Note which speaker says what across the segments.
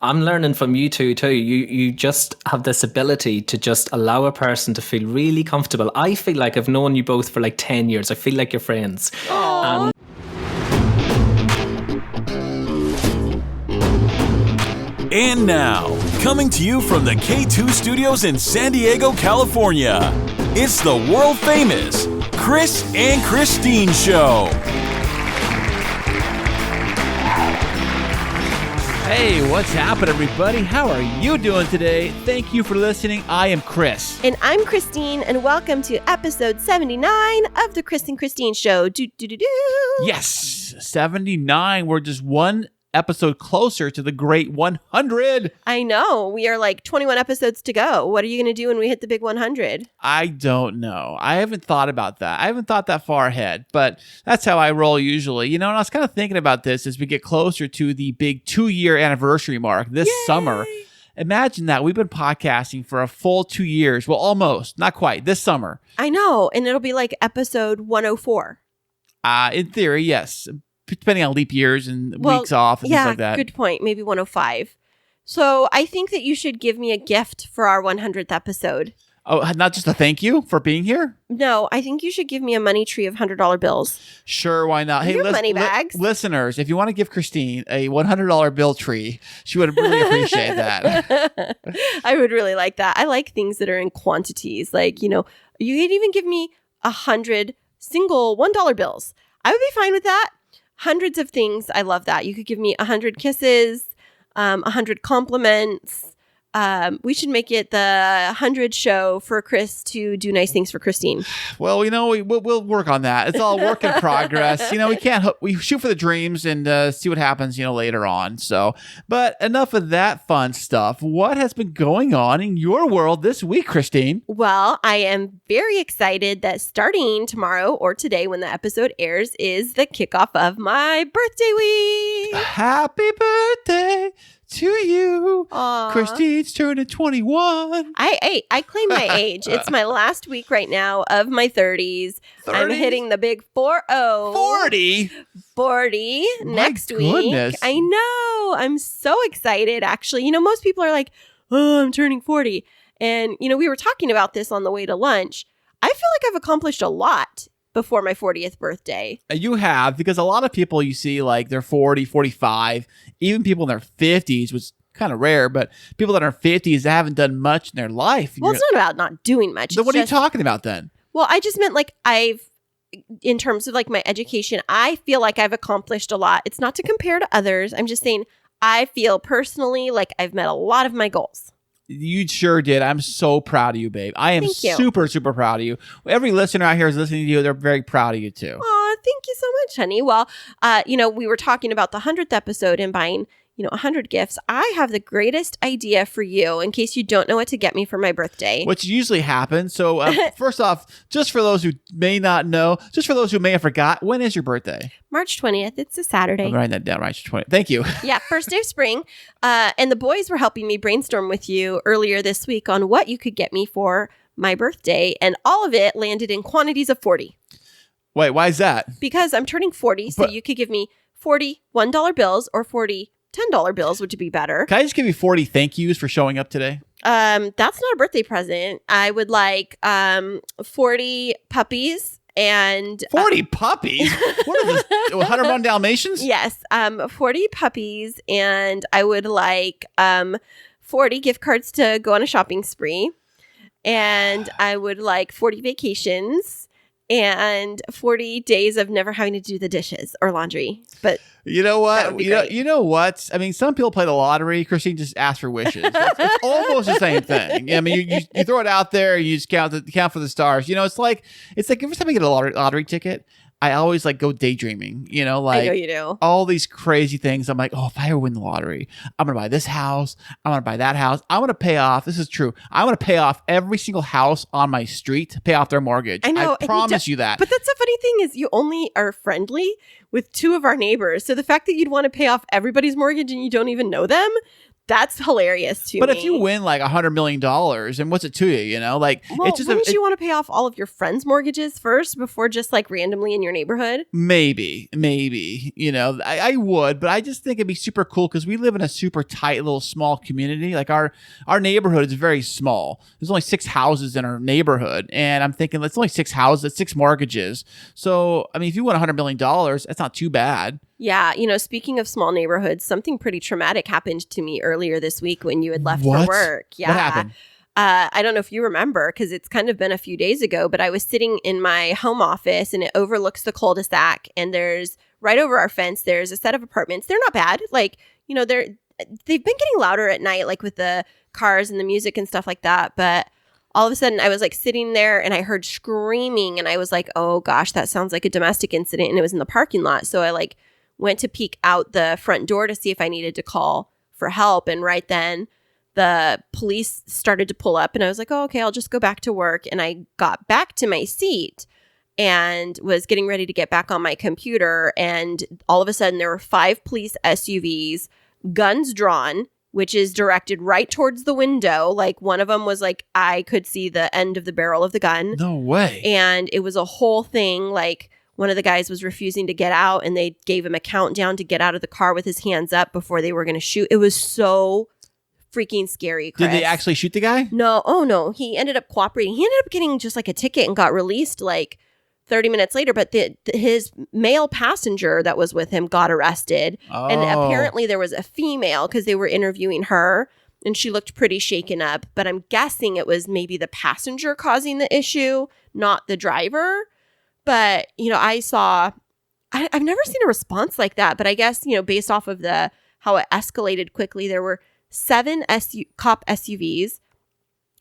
Speaker 1: I'm learning from you two too. You just have this ability to just allow a person to feel really comfortable. I feel like I've known you both for like 10 years. I feel like you're friends.
Speaker 2: Aww.
Speaker 3: And now, coming to you from the K2 Studios in San Diego, California, it's the world-famous Chris and Christine Show.
Speaker 2: Hey, what's happening, everybody? How are you doing today? Thank you for listening. I am Chris.
Speaker 4: And I'm Christine, and welcome to episode 79 of the Chris and Christine Show.
Speaker 2: Yes, 79. We're just one episode closer to the great 100.
Speaker 4: I know. We are like 21 episodes to go. What are you going to do when we hit the big 100?
Speaker 2: I don't know. I haven't thought about that. I haven't thought that far ahead, but that's how I roll usually. You know, and I was kind of thinking about this as we get closer to the big 2-year anniversary mark this summer. Imagine that. We've been podcasting for a full 2 years. Well, almost. Not quite. This summer.
Speaker 4: I know. And it'll be like episode 104.
Speaker 2: In theory, yes. Depending on leap years and weeks off and things like that.
Speaker 4: Yeah, good point. Maybe 105. So I think that you should give me a gift for our 100th episode.
Speaker 2: Oh, not just a thank you for being here?
Speaker 4: No, I think you should give me a money tree of $100 bills.
Speaker 2: Sure, why not? Hey,
Speaker 4: money bags.
Speaker 2: Listeners, if you want to give Christine a $100 bill tree, she would really appreciate that.
Speaker 4: I would really like that. I like things that are in quantities. Like, you know, you could even give me 100 single $1 bills. I would be fine with that. Hundreds of things. I love that. You could give me 100 kisses, 100 compliments. We should make it the 100 show for Chris to do nice things for Christine.
Speaker 2: Well, you know, we'll work on that. It's all work in progress. You know, we shoot for the dreams and see what happens, you know, later on. So, but enough of that fun stuff. What has been going on in your world this week, Christine?
Speaker 4: Well, I am very excited that starting tomorrow or today when the episode airs is the kickoff of my birthday week.
Speaker 2: Happy birthday to you.
Speaker 4: Aww.
Speaker 2: Christine's turning 21.
Speaker 4: I claim my age. It's my last week right now of my 30s. I'm hitting the big 40. 40 next
Speaker 2: goodness.
Speaker 4: week. I know. I'm so excited, actually. You know, most people are like, oh, I'm turning 40. And, you know, we were talking about this on the way to lunch. I feel like I've accomplished a lot before my 40th birthday.
Speaker 2: You have, because a lot of people you see like they're 40, 45, even people in their 50s, which is kind of rare, but people that are 50s that haven't done much in their life.
Speaker 4: Well, it's not about not doing much.
Speaker 2: Then what are you talking about then?
Speaker 4: Well, I just meant like in terms of like my education, I feel like I've accomplished a lot. It's not to compare to others. I'm just saying I feel personally like I've met a lot of my goals.
Speaker 2: You sure did. I'm so proud of you, babe. I am super, super proud of you. Every listener out here is listening to you. They're very proud of you, too.
Speaker 4: Aw, thank you so much, honey. Well, you know, we were talking about the 100th episode and buying, you know, 100 gifts. I have the greatest idea for you in case you don't know what to get me for my birthday.
Speaker 2: Which usually happens. So first off, just for those who may not know, just for those who may have forgot, when is your birthday?
Speaker 4: March 20th. It's a Saturday.
Speaker 2: I'm writing that down. March 20th. Thank you.
Speaker 4: Yeah, first day of spring. And the boys were helping me brainstorm with you earlier this week on what you could get me for my birthday. And all of it landed in quantities of 40.
Speaker 2: Wait, why is that?
Speaker 4: Because I'm turning 40. So you could give me 40 $1 bills or 40 $10 bills, which would be better.
Speaker 2: Can I just give you 40 thank yous for showing up today?
Speaker 4: That's not a birthday present. I would like 40 puppies and
Speaker 2: 40 puppies? What are this? 101 Dalmatians?
Speaker 4: Yes, 40 puppies, and I would like 40 gift cards to go on a shopping spree, and I would like 40 vacations and 40 days of never having to do the dishes or laundry. But
Speaker 2: you know what? You know what? I mean, some people play the lottery. Christine just asks for wishes. It's almost the same thing. I mean, you throw it out there, and you just count for the stars. You know, it's like every time I get a lottery ticket, I always like go daydreaming, you know, like
Speaker 4: I know you do.
Speaker 2: All these crazy things. I'm like, oh, if I ever win the lottery, I'm going to buy this house. I'm going to buy that house. I'm going to pay off. This is true. I'm going to pay off every single house on my street to pay off their mortgage.
Speaker 4: I know.
Speaker 2: I promise you that.
Speaker 4: But that's the funny thing is you only are friendly with two of our neighbors. So the fact that you'd want to pay off everybody's mortgage and you don't even know them, That's hilarious to
Speaker 2: But
Speaker 4: me.
Speaker 2: if you win like $100 million, and what's it to you? You know, like
Speaker 4: well,
Speaker 2: it's just
Speaker 4: wouldn't you want to pay off all of your friends' mortgages first before just like randomly in your neighborhood?
Speaker 2: maybe, you know, I would, but I just think it'd be super cool because we live in a super tight little small community. Like our neighborhood is very small. There's only 6 houses in our neighborhood, and I'm thinking it's only 6 houses, 6 mortgages. So I mean, if you win $100 million, that's not too bad.
Speaker 4: Yeah, speaking of small neighborhoods, something pretty traumatic happened to me earlier this week when you had left
Speaker 2: What?
Speaker 4: for work. Yeah.
Speaker 2: What happened?
Speaker 4: I don't know if you remember because it's kind of been a few days ago, but I was sitting in my home office and it overlooks the cul-de-sac, and there's right over our fence, there's a set of apartments. They're not bad. Like, they've been getting louder at night, like with the cars and the music and stuff like that. But all of a sudden I was like sitting there and I heard screaming and I was like, oh gosh, that sounds like a domestic incident. And it was in the parking lot. So I like went to peek out the front door to see if I needed to call for help. And right then the police started to pull up and I was like, oh, okay, I'll just go back to work. And I got back to my seat and was getting ready to get back on my computer. And all of a sudden there were 5 police SUVs, guns drawn, which is directed right towards the window. Like one of them was like, I could see the end of the barrel of the gun.
Speaker 2: No way.
Speaker 4: And it was a whole thing. Like one of the guys was refusing to get out and they gave him a countdown to get out of the car with his hands up before they were going to shoot. It was so freaking scary, Chris.
Speaker 2: Did they actually shoot the guy?
Speaker 4: No. Oh, no. He ended up cooperating. He ended up getting just like a ticket and got released like 30 minutes later. But his male passenger that was with him got arrested.
Speaker 2: Oh.
Speaker 4: And apparently there was a female because they were interviewing her and she looked pretty shaken up. But I'm guessing it was maybe the passenger causing the issue, not the driver. But, I've never seen a response like that. But I guess, based off of how it escalated quickly, there were 7 cop SUVs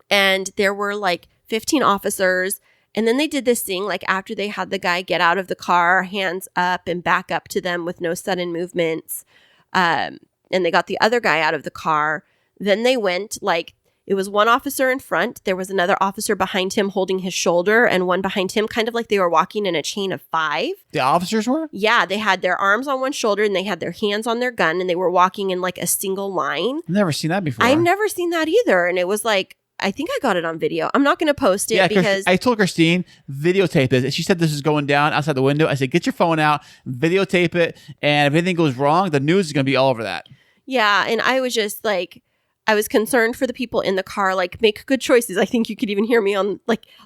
Speaker 4: and there were like 15 officers. And then they did this thing, like after they had the guy get out of the car, hands up and back up to them with no sudden movements. And they got the other guy out of the car. Then they went like, it was one officer in front. There was another officer behind him holding his shoulder and one behind him, kind of like they were walking in a chain of 5.
Speaker 2: The officers were?
Speaker 4: Yeah, they had their arms on one shoulder and they had their hands on their gun and they were walking in like a single line.
Speaker 2: I've never seen that before.
Speaker 4: I've never seen that either. And it was like, I think I got it on video. I'm not going to post it because
Speaker 2: I told Christine, videotape this. She said this is going down outside the window. I said, get your phone out, videotape it. And if anything goes wrong, the news is going to be all over that.
Speaker 4: Yeah. And I was just like, I was concerned for the people in the car, like make good choices. I think you could even hear me on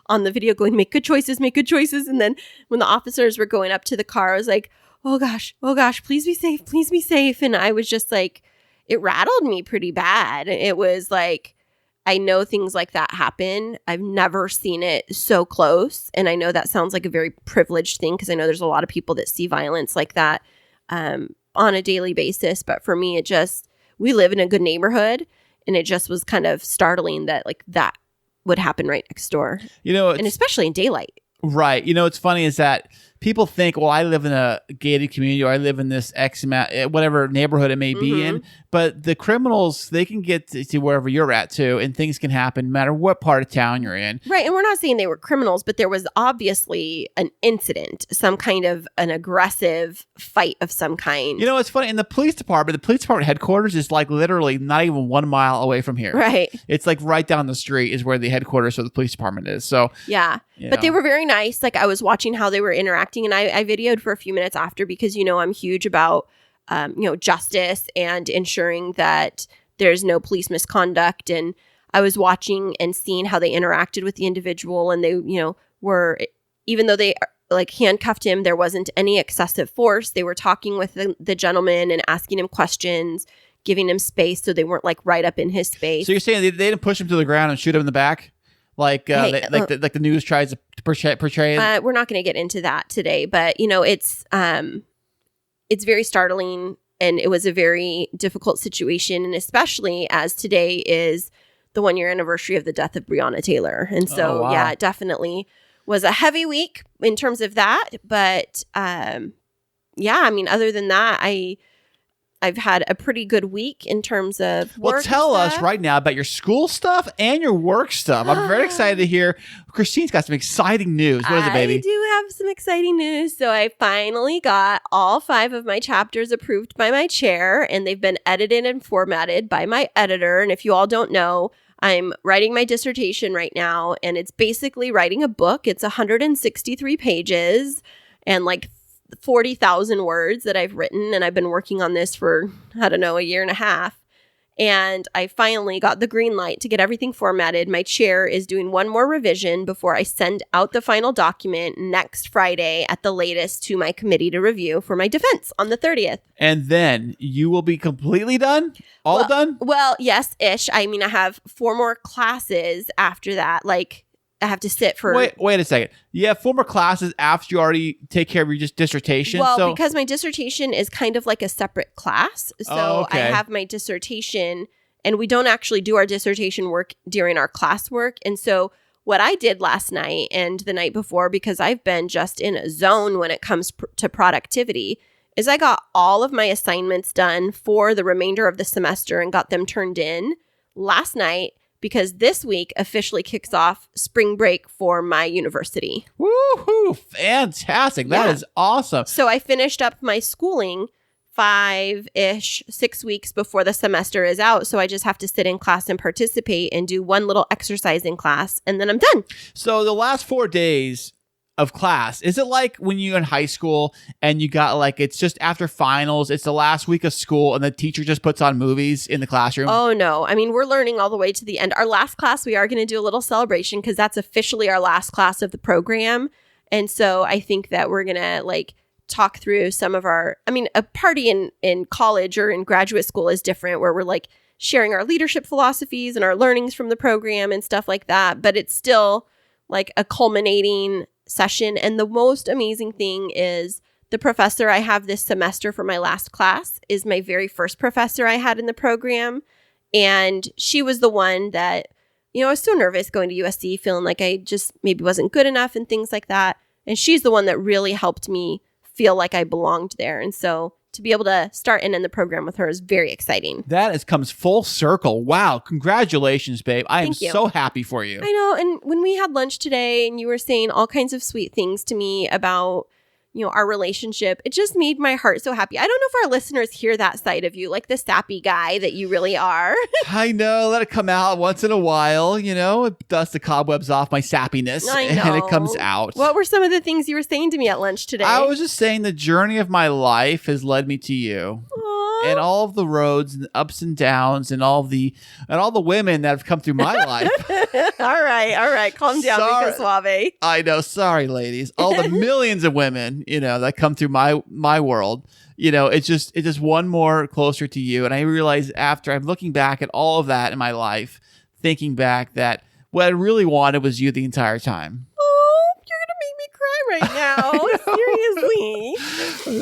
Speaker 4: the video going, make good choices, make good choices. And then when the officers were going up to the car, I was like, oh gosh, please be safe, please be safe. And I was just like, it rattled me pretty bad. It was like, I know things like that happen. I've never seen it so close. And I know that sounds like a very privileged thing because I know there's a lot of people that see violence like that on a daily basis. But for me, we live in a good neighborhood. And it just was kind of startling that like that would happen right next door. And especially in daylight.
Speaker 2: Right. What's funny is that people think, well, I live in a gated community or I live in this X amount, whatever neighborhood it may be in. But the criminals, they can get to wherever you're at too. And things can happen no matter what part of town you're in.
Speaker 4: Right. And we're not saying they were criminals, but there was obviously an incident, some kind of an aggressive fight of some kind.
Speaker 2: It's funny. In the police department headquarters is like literally not even 1 mile away from here.
Speaker 4: Right.
Speaker 2: It's like right down the street is where the headquarters of the police department is. So
Speaker 4: yeah. But they were very nice. Like I was watching how they were interacting and I videoed for a few minutes after because, I'm huge about, justice and ensuring that there's no police misconduct. And I was watching and seeing how they interacted with the individual and they, were, even though they like handcuffed him, there wasn't any excessive force. They were talking with the gentleman and asking him questions, giving him space so they weren't like right up in his space.
Speaker 2: So you're saying they didn't push him to the ground and shoot him in the back? Like the news tries to portray it?
Speaker 4: We're not going to get into that today, but it's very startling and it was a very difficult situation. And especially as today is the 1-year anniversary of the death of Breonna Taylor. And so, yeah, it definitely was a heavy week in terms of that. But yeah, I mean, other than that, I I've had a pretty good week in terms of work.
Speaker 2: Well, tell us
Speaker 4: stuff.
Speaker 2: right now about your school stuff and your work stuff. I'm very excited to hear. Christine's got some exciting news. What is it, baby?
Speaker 4: I do have some exciting news. So I finally got all 5 of my chapters approved by my chair, and they've been edited and formatted by my editor. And if you all don't know, I'm writing my dissertation right now, and it's basically writing a book. It's 163 pages and like 40,000 words that I've written, and I've been working on this for, I don't know, a year and a half. And I finally got the green light to get everything formatted. My chair is doing one more revision before I send out the final document next Friday at the latest to my committee to review for my defense on the 30th.
Speaker 2: And then you will be completely done? All done?
Speaker 4: Well, yes-ish. I mean, I have 4 more classes after that. Like, I have to sit for...
Speaker 2: Wait a second. You have 4 more classes after you already take care of your dissertation?
Speaker 4: Well, because my dissertation is kind of like a separate class. So I have my dissertation, and we don't actually do our dissertation work during our classwork. And so what I did last night and the night before, because I've been just in a zone when it comes to productivity, is I got all of my assignments done for the remainder of the semester and got them turned in last night, because this week officially kicks off spring break for my university.
Speaker 2: Woohoo! Fantastic. That is awesome.
Speaker 4: So I finished up my schooling 6 weeks before the semester is out. So I just have to sit in class and participate and do one little exercise in class, and then I'm done.
Speaker 2: So the last 4 days of class, is it like when you're in high school and you got like, it's just after finals, it's the last week of school and the teacher just puts on movies in the classroom?
Speaker 4: Oh no. I mean, we're learning all the way to the end. Our last class, we are going to do a little celebration because that's officially our last class of the program. And so I think that we're going to like talk through some of our, I mean, a party in college or in graduate school is different, where we're like sharing our leadership philosophies and our learnings from the program and stuff like that. But it's still like a culminating session. And the most amazing thing is the professor I have this semester for my last class is my very first professor I had in the program. And she was the one that, you know, I was so nervous going to USC, feeling like I just maybe wasn't good enough and things like that. And she's the one that really helped me feel like I belonged there. And so to be able to start and end the program with her is very exciting.
Speaker 2: Comes full circle. Wow. Congratulations, babe. I am
Speaker 4: Thank you.
Speaker 2: so happy for you.
Speaker 4: I know. And when we had lunch today and you were saying all kinds of sweet things to me about, you know, our relationship, it just made my heart so happy. I don't know if our listeners hear that side of you, like the sappy guy that you really are.
Speaker 2: I know. Let it come out once in a while. You know, it dusts the cobwebs off my sappiness
Speaker 4: I know.
Speaker 2: and it comes out.
Speaker 4: What were some of the things you were saying to me at lunch today?
Speaker 2: I was just saying the journey of my life has led me to you.
Speaker 4: Aw.
Speaker 2: And all of the roads and ups and downs and all the women that have come through my life.
Speaker 4: all right. Calm down,
Speaker 2: Sorry.
Speaker 4: Mika Suave.
Speaker 2: I know. Sorry, ladies. All the millions of women, you know, that come through my world. You know, it's just one more closer to you. And I realize after I'm looking back at all of that in my life, thinking back that what I really wanted was you the entire time.
Speaker 4: Oh, you're going to make me cry right now. Seriously.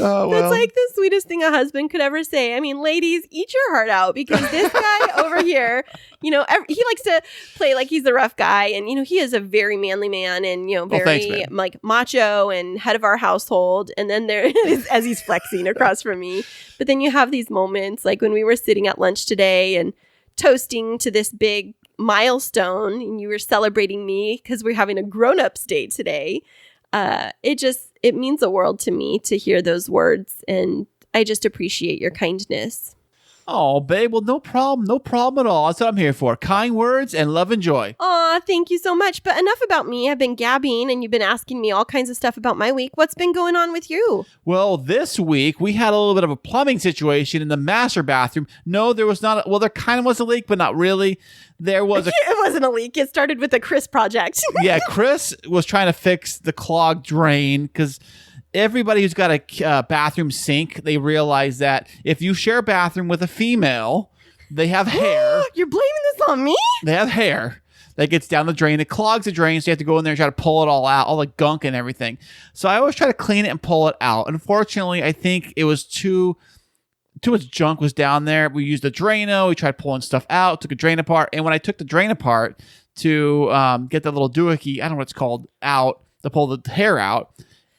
Speaker 2: Oh, well.
Speaker 4: That's like the sweetest thing a husband could ever say. I mean, ladies, eat your heart out, because this guy over here, you know, he likes to play like he's the rough guy. And, you know, he is a very manly man and, you know, very like macho and head of our household. And then there is, as he's flexing across from me. But then you have these moments like when we were sitting at lunch today and toasting to this big milestone, and you were celebrating me because we're having a grown-ups day today. It means the world to me to hear those words, and I just appreciate your kindness.
Speaker 2: Oh, babe. Well, no problem at all. That's what I'm here for. Kind words and love and joy.
Speaker 4: Aw, thank you so much. But enough about me. I've been gabbing, and you've been asking me all kinds of stuff about my week. What's been going on with you?
Speaker 2: Well, this week we had a little bit of a plumbing situation in the master bathroom. No, there was not. Well, there kind of was a leak, but not really. There was
Speaker 4: It wasn't a leak. It started with a Chris project.
Speaker 2: Yeah, Chris was trying to fix the clogged drain because everybody who's got a bathroom sink, they realize that if you share a bathroom with a female, they have hair.
Speaker 4: You're blaming this on me?
Speaker 2: They have hair that gets down the drain. It clogs the drain, so you have to go in there and try to pull it all out, all the gunk and everything. So I always try to clean it and pull it out. Unfortunately, I think it was too much junk was down there. We used a Drano. We tried pulling stuff out, took a drain apart. And when I took the drain apart to get the little doohickey, I don't know what it's called, out, to pull the hair out,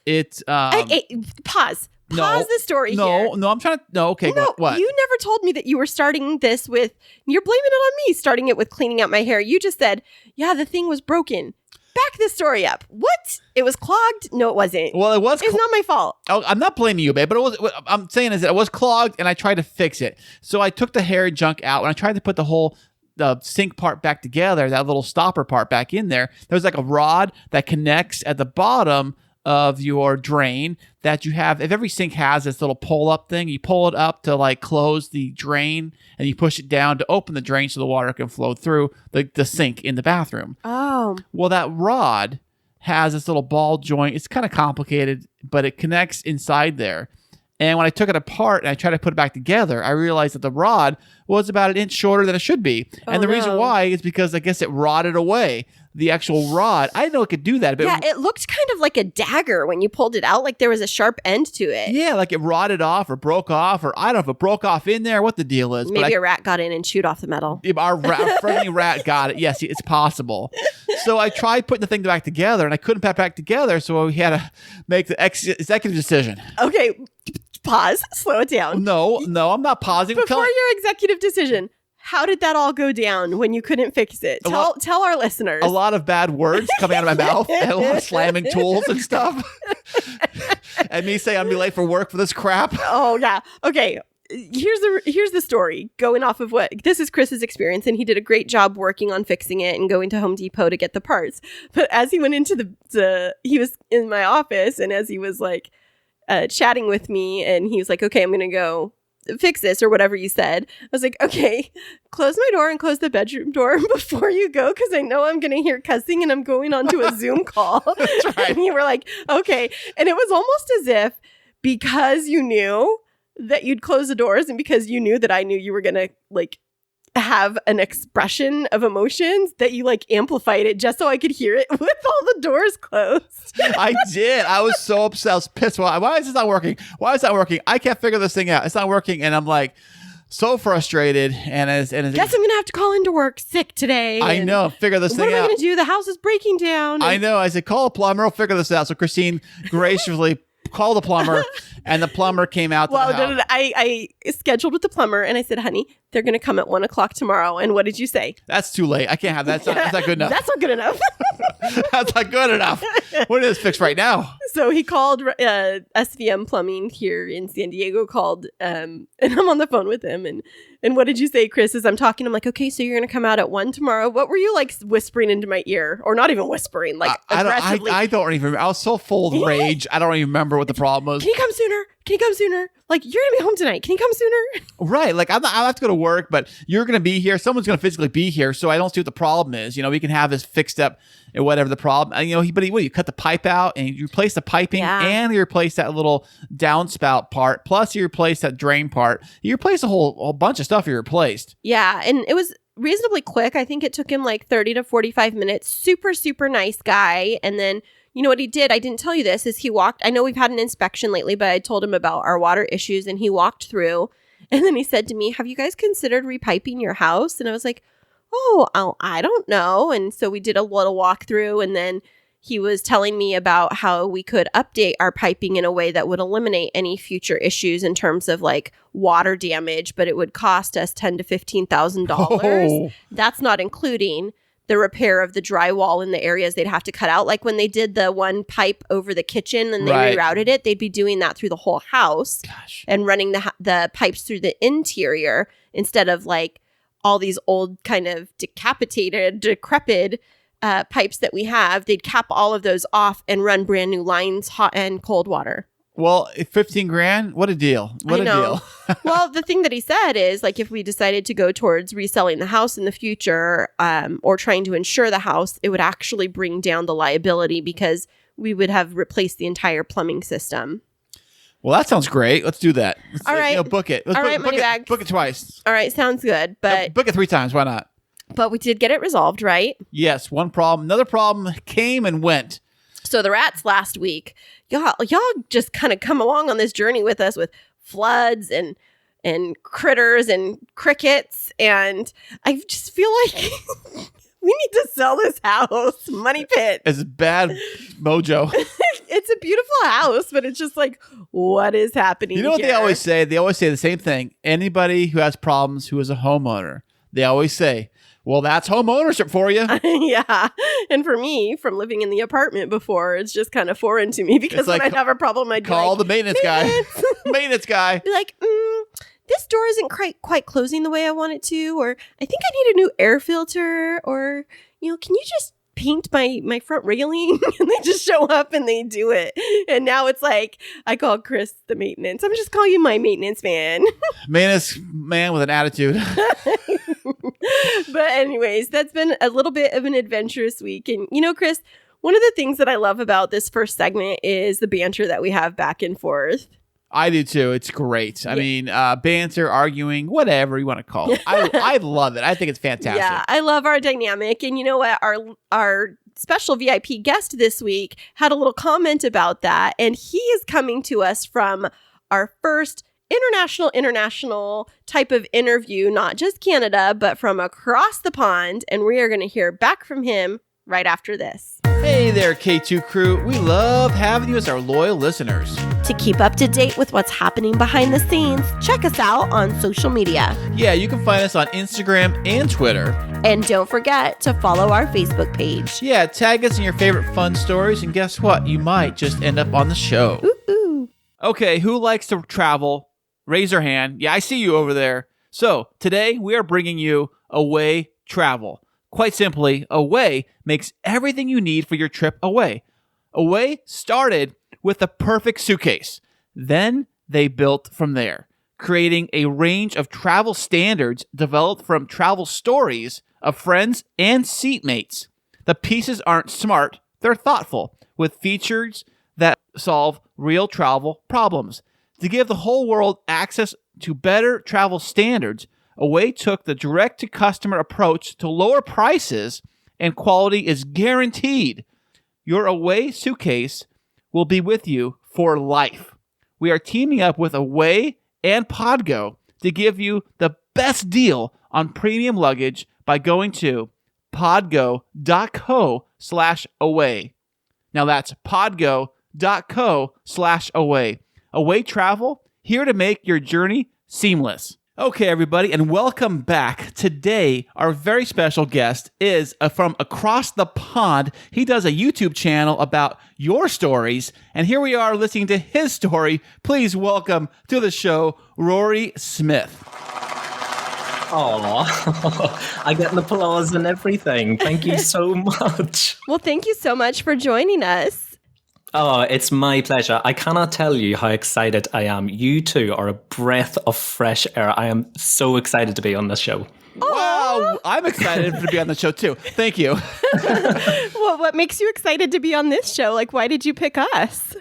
Speaker 2: it...
Speaker 4: Pause. Pause the story here.
Speaker 2: No, I'm trying to. No, okay,
Speaker 4: No,
Speaker 2: what?
Speaker 4: you never told me that you were starting this with, you're blaming it on me, starting it with cleaning out my hair. You just said, yeah, the thing was broken. Back this story up. What? It was clogged? No, it wasn't.
Speaker 2: Well, it was.
Speaker 4: It's not my fault.
Speaker 2: I'm not blaming you, babe, but what I'm saying is that it was clogged and I tried to fix it. So I took the hair junk out and I tried to put the sink part back together, that little stopper part back in there. There's like a rod that connects at the bottom of your drain that you have. If every sink has this little pull up thing, you pull it up to like close the drain and you push it down to open the drain so the water can flow through the sink in the bathroom.
Speaker 4: Oh.
Speaker 2: Well, that rod has this little ball joint. It's kind of complicated, but it connects inside there. And when I took it apart and I tried to put it back together, I realized that the rod was about an inch shorter than it should be. And the reason why is because I guess it rotted away. The actual rod, I didn't know it could do that. But
Speaker 4: yeah, it looked kind of like a dagger when you pulled it out, like there was a sharp end to it.
Speaker 2: Yeah, like it rotted off or broke off, or I don't know if it broke off in there, what the deal is.
Speaker 4: Maybe a rat got in and chewed off the metal.
Speaker 2: Our friendly rat got it. Yes, it's possible. So I tried putting the thing back together, and I couldn't put it back together, so we had to make the executive decision.
Speaker 4: Okay, pause. Slow it down.
Speaker 2: No, I'm not pausing.
Speaker 4: Before your executive decision, how did that all go down when you couldn't fix it? Tell our listeners.
Speaker 2: A lot of bad words coming out of my mouth and a lot of slamming tools and stuff. And me saying I'm be late for work for this crap.
Speaker 4: Oh, yeah. Okay. Here's the story going off of what this is Chris's experience, and he did a great job working on fixing it and going to Home Depot to get the parts. But as he went into he was in my office, and as he was like chatting with me, and he was like, okay, I'm going to go fix this or whatever you said. I was like, okay, close my door and close the bedroom door before you go, because I know I'm going to hear cussing and I'm going onto a Zoom call.
Speaker 2: That's right.
Speaker 4: And you were like, okay. And it was almost as if because you knew that you'd close the doors and because you knew that I knew you were going to like have an expression of emotions, that you like amplified it just so I could hear it with all the doors closed.
Speaker 2: I did. I was so upset. I was pissed. Why is this not working? Why is that working? I can't figure this thing out. It's not working. And I'm like so frustrated. And
Speaker 4: guess I'm going to have to call into work sick today.
Speaker 2: I know. Figure this thing out.
Speaker 4: What am I going to do? The house is breaking down.
Speaker 2: I know. I said, call a plumber. I'll figure this out. So Christine graciously called the plumber, and the plumber came out to the house.
Speaker 4: I scheduled with the plumber, and I said, honey, they're going to come at 1:00 tomorrow. And what did you say?
Speaker 2: That's too late. I can't have that. That's not good enough.
Speaker 4: That's not good enough.
Speaker 2: That's not good enough. We need this fixed right now.
Speaker 4: So he called SVM Plumbing here in San Diego, and I'm on the phone with him. And what did you say, Chris, as I'm talking? I'm like, okay, so you're going to come out at 1 tomorrow. What were you like whispering into my ear? Or not even whispering, like aggressively?
Speaker 2: I don't even remember. I was so full of rage. I don't even remember what the problem was.
Speaker 4: Can you come sooner? Can you come sooner? Like, you're going to be home tonight. Can you come sooner?
Speaker 2: Right. Like, I'll have to go to work, but you're going to be here. Someone's going to physically be here. So I don't see what the problem is. You know, we can have this fixed up and whatever the problem. And, you know, you cut the pipe out and you replace the piping and you replace that little downspout part. Plus you replace that drain part. You replace a whole bunch of stuff you replaced.
Speaker 4: Yeah. And it was reasonably quick. I think it took him like 30 to 45 minutes. Super, super nice guy. And then, you know what he did? I didn't tell you this, is he walked. I know we've had an inspection lately, but I told him about our water issues and he walked through and then he said to me, have you guys considered repiping your house? And I was like, oh, I don't know. And so we did a little walkthrough, and then he was telling me about how we could update our piping in a way that would eliminate any future issues in terms of like water damage, but it would cost us $10,000 to $15,000.
Speaker 2: Oh.
Speaker 4: That's not including the repair of the drywall in the areas they'd have to cut out. Like when they did the one pipe over the kitchen and they rerouted it, they'd be doing that through the whole house.
Speaker 2: Gosh.
Speaker 4: And running the pipes through the interior instead of like all these old kind of decrepit pipes that we have. They'd cap all of those off and run brand new lines, hot and cold water.
Speaker 2: Well, $15,000, what a deal. What a deal.
Speaker 4: Well, the thing that he said is like if we decided to go towards reselling the house in the future or trying to insure the house, it would actually bring down the liability because we would have replaced the entire plumbing system.
Speaker 2: Well, that sounds great. Let's do that.
Speaker 4: All right.
Speaker 2: Book it.
Speaker 4: All right, Moneybag.
Speaker 2: Book it twice.
Speaker 4: All right, sounds good. But
Speaker 2: book it 3 times. Why not?
Speaker 4: But we did get it resolved, right?
Speaker 2: Yes, one problem. Another problem came and went.
Speaker 4: So the rats last week, y'all just kind of come along on this journey with us with floods and critters and crickets. And I just feel like we need to sell this house. Money pit.
Speaker 2: It's bad mojo.
Speaker 4: it's a beautiful house, but it's just like, what is happening?
Speaker 2: You know what
Speaker 4: here?
Speaker 2: they always say? They always say the same thing. Anybody who has problems who is a homeowner, they always say, well, that's home ownership for you.
Speaker 4: Yeah. And for me, from living in the apartment before, it's just kind of foreign to me because when I'd have a problem, I'd
Speaker 2: call
Speaker 4: be like,
Speaker 2: the maintenance guy. Maintenance guy.
Speaker 4: Be like, this door isn't quite closing the way I want it to, or I think I need a new air filter, or, can you just paint my front railing? And they just show up and they do it. And now it's like, I call Chris the maintenance. I'm just calling you my maintenance man.
Speaker 2: Maintenance man with an attitude.
Speaker 4: But anyways, that's been a little bit of an adventurous week. And Chris, one of the things that I love about this first segment is the banter that we have back and forth.
Speaker 2: I do too. It's great. I mean, banter, arguing, whatever you want to call it. I love it. I think it's fantastic.
Speaker 4: Yeah, I love our dynamic. And you know what? Our special VIP guest this week had a little comment about that. And he is coming to us from our first international type of interview, not just Canada, but from across the pond. And we are going to hear back from him right after this.
Speaker 2: Hey there, K2 crew. We love having you as our loyal listeners.
Speaker 4: To keep up to date with what's happening behind the scenes, check us out on social media.
Speaker 2: Yeah, you can find us on Instagram and Twitter.
Speaker 4: And don't forget to follow our Facebook page.
Speaker 2: Yeah, tag us in your favorite fun stories, and guess what? You might just end up on the show.
Speaker 4: Ooh.
Speaker 2: Okay, who likes to travel? Raise your hand. Yeah, I see you over there. So, today we are bringing you Away Travel. Quite simply, Away makes everything you need for your trip away. Away started with the perfect suitcase. Then they built from there, creating a range of travel standards developed from travel stories of friends and seatmates. The pieces aren't smart, they're thoughtful, with features that solve real travel problems. To give the whole world access to better travel standards, Away took the direct-to-customer approach to lower prices, and quality is guaranteed. Your Away suitcase will be with you for life. We are teaming up with Away and Podgo to give you the best deal on premium luggage by going to podgo.co/away. Now that's podgo.co/away. Away Travel, here to make your journey seamless. Okay, everybody, and welcome back. Today, our very special guest is from across the pond. He does a YouTube channel about your stories, and here we are listening to his story. Please welcome to the show, Rory Smith.
Speaker 1: Oh, I get an applause and everything. Thank you so much.
Speaker 4: Well, thank you so much for joining us.
Speaker 1: Oh, it's my pleasure. I cannot tell you how excited I am. You two are a breath of fresh air. I am so excited to be on this show.
Speaker 2: Wow, I'm excited to be on the show too. Thank you.
Speaker 4: Well, what makes you excited to be on this show? Like, why did you pick us?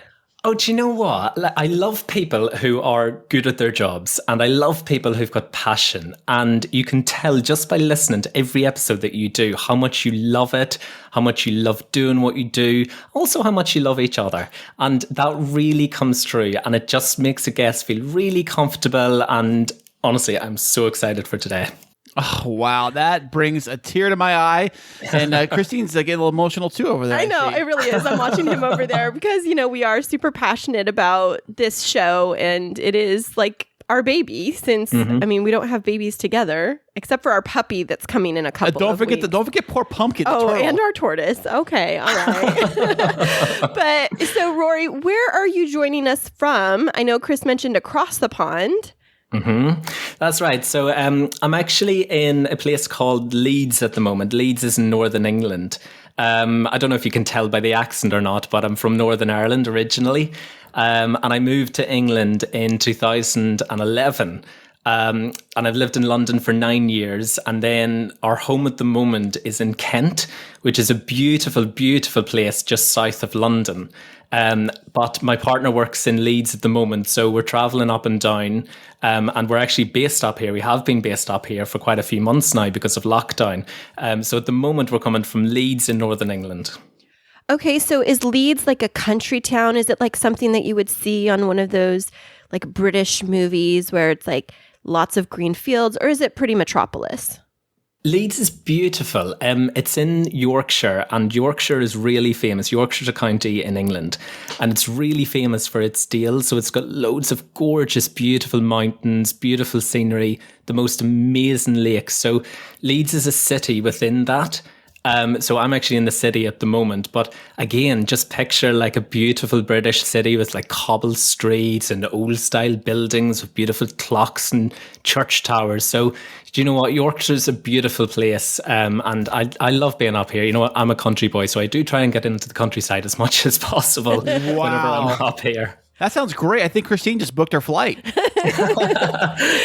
Speaker 1: Oh, do you know what? I love people who are good at their jobs, and I love people who've got passion. And you can tell just by listening to every episode that you do how much you love it, how much you love doing what you do, also how much you love each other. And that really comes through, and it just makes a guest feel really comfortable. And honestly, I'm so excited for today.
Speaker 2: Oh, wow. That brings a tear to my eye. And Christine's getting a little emotional too over there.
Speaker 4: I know, it really is. I'm watching him over there because, we are super passionate about this show, and it is like our baby since, we don't have babies together except for our puppy that's coming in a couple
Speaker 2: don't
Speaker 4: of
Speaker 2: forget
Speaker 4: weeks.
Speaker 2: Don't forget poor Pumpkin.
Speaker 4: Oh,
Speaker 2: turtle.
Speaker 4: and our tortoise. Okay, all right. But so, Rory, where are you joining us from? I know Chris mentioned across the pond.
Speaker 1: That's right. So I'm actually in a place called Leeds at the moment. Leeds is in Northern England. I don't know if you can tell by the accent or not, but I'm from Northern Ireland originally. And I moved to England in 2011. And I've lived in London for 9 years. And then our home at the moment is in Kent, which is a beautiful, beautiful place just south of London. But my partner works in Leeds at the moment, so we're traveling up and down, and we're actually based up here. We have been based up here for quite a few months now because of lockdown. So at the moment, we're coming from Leeds in Northern England.
Speaker 4: Okay, so is Leeds like a country town? Is it like something that you would see on one of those like British movies where it's like lots of green fields, or is it pretty metropolis?
Speaker 1: Leeds is beautiful. It's in Yorkshire, and Yorkshire is really famous. Yorkshire's a county in England, and it's really famous for its dales. So it's got loads of gorgeous, beautiful mountains, beautiful scenery, the most amazing lakes. So Leeds is a city within that. So I'm actually in the city at the moment, but again, just picture like a beautiful British city with like cobble streets and old style buildings with beautiful clocks and church towers. So do you know what? Yorkshire's a beautiful place. And I love being up here. You know what? I'm a country boy, so I do try and get into the countryside as much as possible whenever I'm up here.
Speaker 2: That sounds great. I think Christine just booked her flight.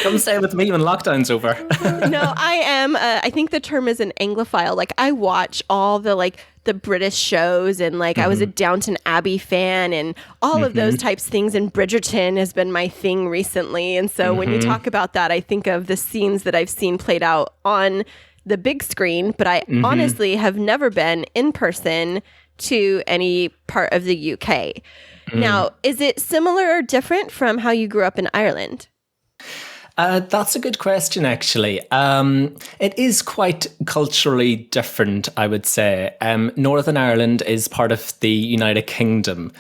Speaker 1: Come stay with me when lockdown's over.
Speaker 4: No, I am. I think the term is an Anglophile. Like I watch all the the British shows, and I was a Downton Abbey fan, and all of those types of things. And Bridgerton has been my thing recently. And so when you talk about that, I think of the scenes that I've seen played out on the big screen. But I honestly have never been in person to any part of the UK. Now, is it similar or different from how you grew up in Ireland?
Speaker 1: That's a good question, actually. It is quite culturally different, I would say. Northern Ireland is part of the United Kingdom,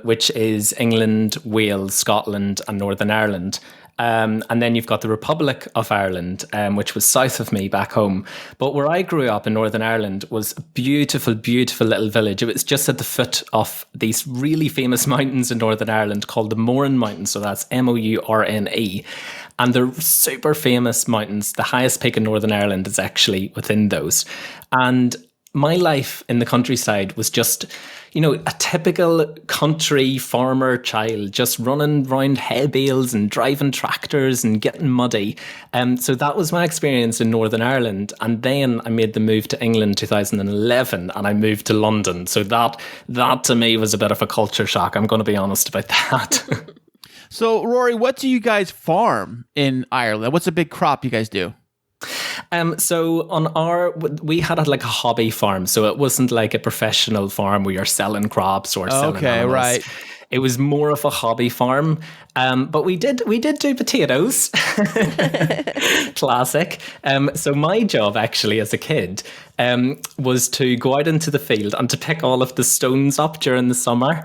Speaker 1: which is England, Wales, Scotland, and Northern Ireland. And then you've got the Republic of Ireland, which was south of me back home. But where I grew up in Northern Ireland was a beautiful, beautiful little village. It was just at the foot of these really famous mountains in Northern Ireland called the Mourne Mountains. So that's Mourne. And they're super famous mountains. The highest peak in Northern Ireland is actually within those. And my life in the countryside was just, a typical country farmer child, just running around hay bales and driving tractors and getting muddy. So that was my experience in Northern Ireland. And then I made the move to England in 2011, and I moved to London. So that to me was a bit of a culture shock. I'm going to be honest about that.
Speaker 2: So, Rory, what do you guys farm in Ireland? What's a big crop you guys do?
Speaker 1: So we had a hobby farm, so it wasn't like a professional farm where you're selling crops or selling animals.
Speaker 2: Right.
Speaker 1: It was more of a hobby farm, but we did do potatoes, classic. So my job actually as a kid was to go out into the field and to pick all of the stones up during the summer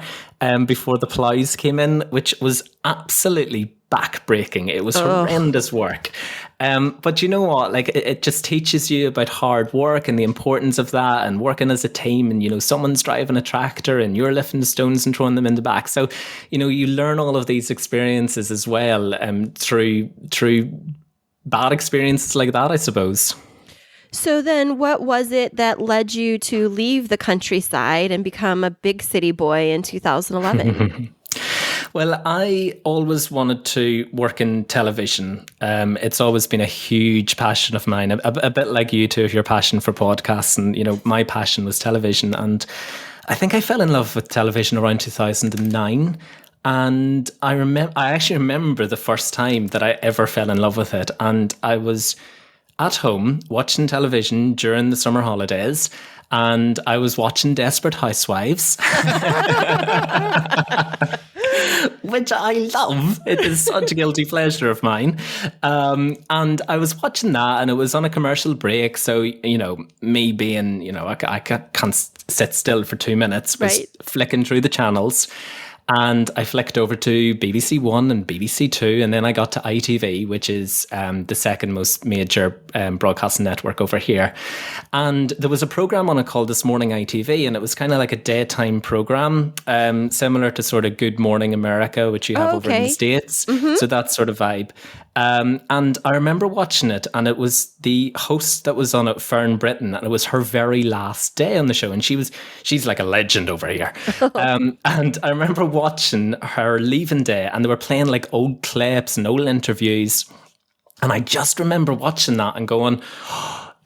Speaker 1: before the ploughs came in, which was absolutely backbreaking. It was horrendous work. But you know what? It just teaches you about hard work and the importance of that, and working as a team. And someone's driving a tractor and you're lifting the stones and throwing them in the back. So you learn all of these experiences as well through bad experiences like that, I suppose.
Speaker 4: So then what was it that led you to leave the countryside and become a big city boy in 2011?
Speaker 1: Well, I always wanted to work in television. It's always been a huge passion of mine, a bit like you two, your passion for podcasts. And, my passion was television. And I think I fell in love with television around 2009. And I actually remember the first time that I ever fell in love with it. And I was at home watching television during the summer holidays, and I was watching Desperate Housewives. Which I love. It is such a guilty pleasure of mine. And I was watching that, and it was on a commercial break. So, me being, I can't sit still for 2 minutes, was flicking through the channels. And I flicked over to BBC One and BBC Two, and then I got to ITV, which is the second most major broadcasting network over here. And there was a program on it called This Morning ITV, and it was kind of like a daytime program, similar to sort of Good Morning America, which you have over in the States. So that sort of vibe. And I remember watching it, and it was the host that was on it, Fern Britton, and it was her very last day on the show, and she's like a legend over here. And I remember watching her leaving day, and they were playing like old clips and old interviews, and I just remember watching that and going,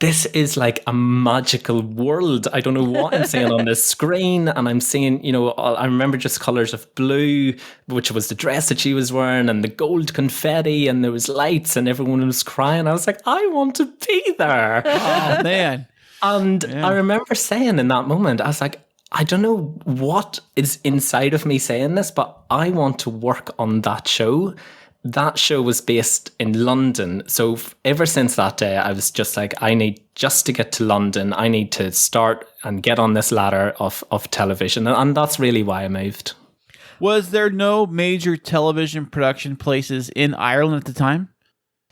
Speaker 1: this is like a magical world. I don't know what I'm seeing on this screen. And I'm seeing, I remember just colours of blue, which was the dress that she was wearing, and the gold confetti, and there was lights, and everyone was crying. I was like, I want to be there.
Speaker 2: Oh, man.
Speaker 1: And I remember saying in that moment, I was like, I don't know what is inside of me saying this, but I want to work on that show. that show was based in London. So ever since that day, I was just like, I need just to get to London. I need to start and get on this ladder of television. And that's really why I moved.
Speaker 2: Was there no major television production places in Ireland at the time?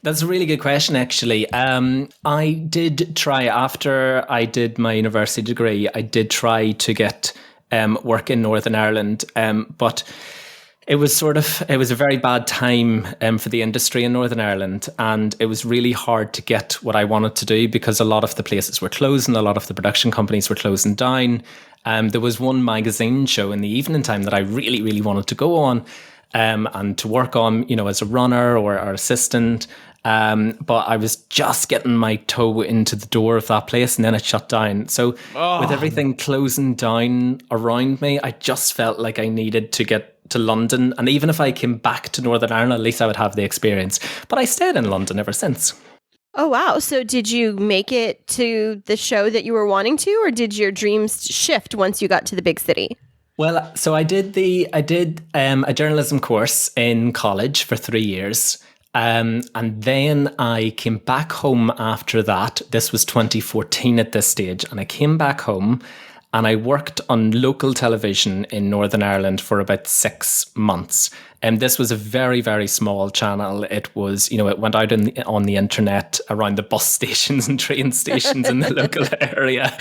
Speaker 1: That's a really good question, actually. I did try, after I did my university degree, I did try to get work in Northern Ireland, but it was a very bad time for the industry in Northern Ireland, and it was really hard to get what I wanted to do because a lot of the places were closing, a lot of the production companies were closing down. There was one magazine show in the evening time that I really, really wanted to go on and to work on, as a runner or assistant. But I was just getting my toe into the door of that place, and then it shut down. So with everything closing down around me, I just felt like I needed to get to London. And even if I came back to Northern Ireland, at least I would have the experience. But I stayed in London ever since.
Speaker 4: Oh, wow. So did you make it to the show that you were wanting to, or did your dreams shift once you got to the big city?
Speaker 1: Well, so I did a journalism course in college for 3 years. And then I came back home after that. This was 2014 at this stage. And I came back home and I worked on local television in Northern Ireland for about 6 months. And this was a very, very small channel. It was, it went out on the internet around the bus stations and train stations in the local area.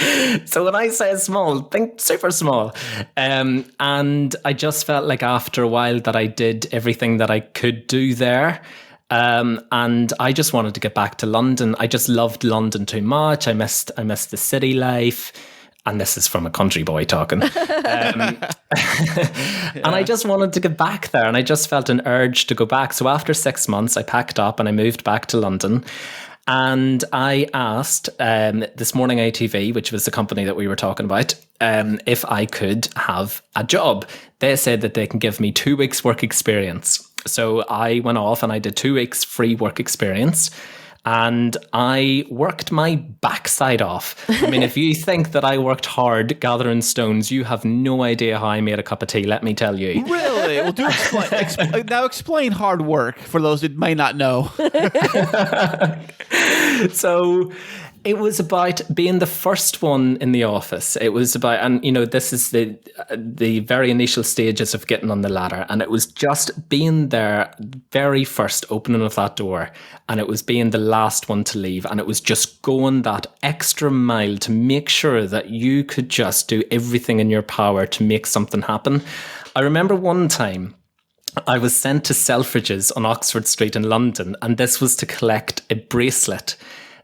Speaker 1: So when I say small, think super small. And I just felt like after a while that I did everything that I could do there. And I just wanted to get back to London. I just loved London too much. I missed the city life. And this is from a country boy talking. And I just wanted to get back there. And I just felt an urge to go back. So after 6 months, I packed up and I moved back to London. And I asked This Morning ITV, which was the company that we were talking about, if I could have a job. They said that they can give me 2 weeks work experience. So I went off and I did 2 weeks free work experience. And I worked my backside off. I mean, if you think that I worked hard gathering stones, you have no idea how I made a cup of tea, let me tell you.
Speaker 2: Really? Well, now explain hard work for those that might not know.
Speaker 1: So it was about being the first one in the office. It was about, and this is the very initial stages of getting on the ladder. And it was just being there, very first opening of that door. And it was being the last one to leave. And it was just going that extra mile to make sure that you could just do everything in your power to make something happen. I remember one time I was sent to Selfridges on Oxford Street in London. And this was to collect a bracelet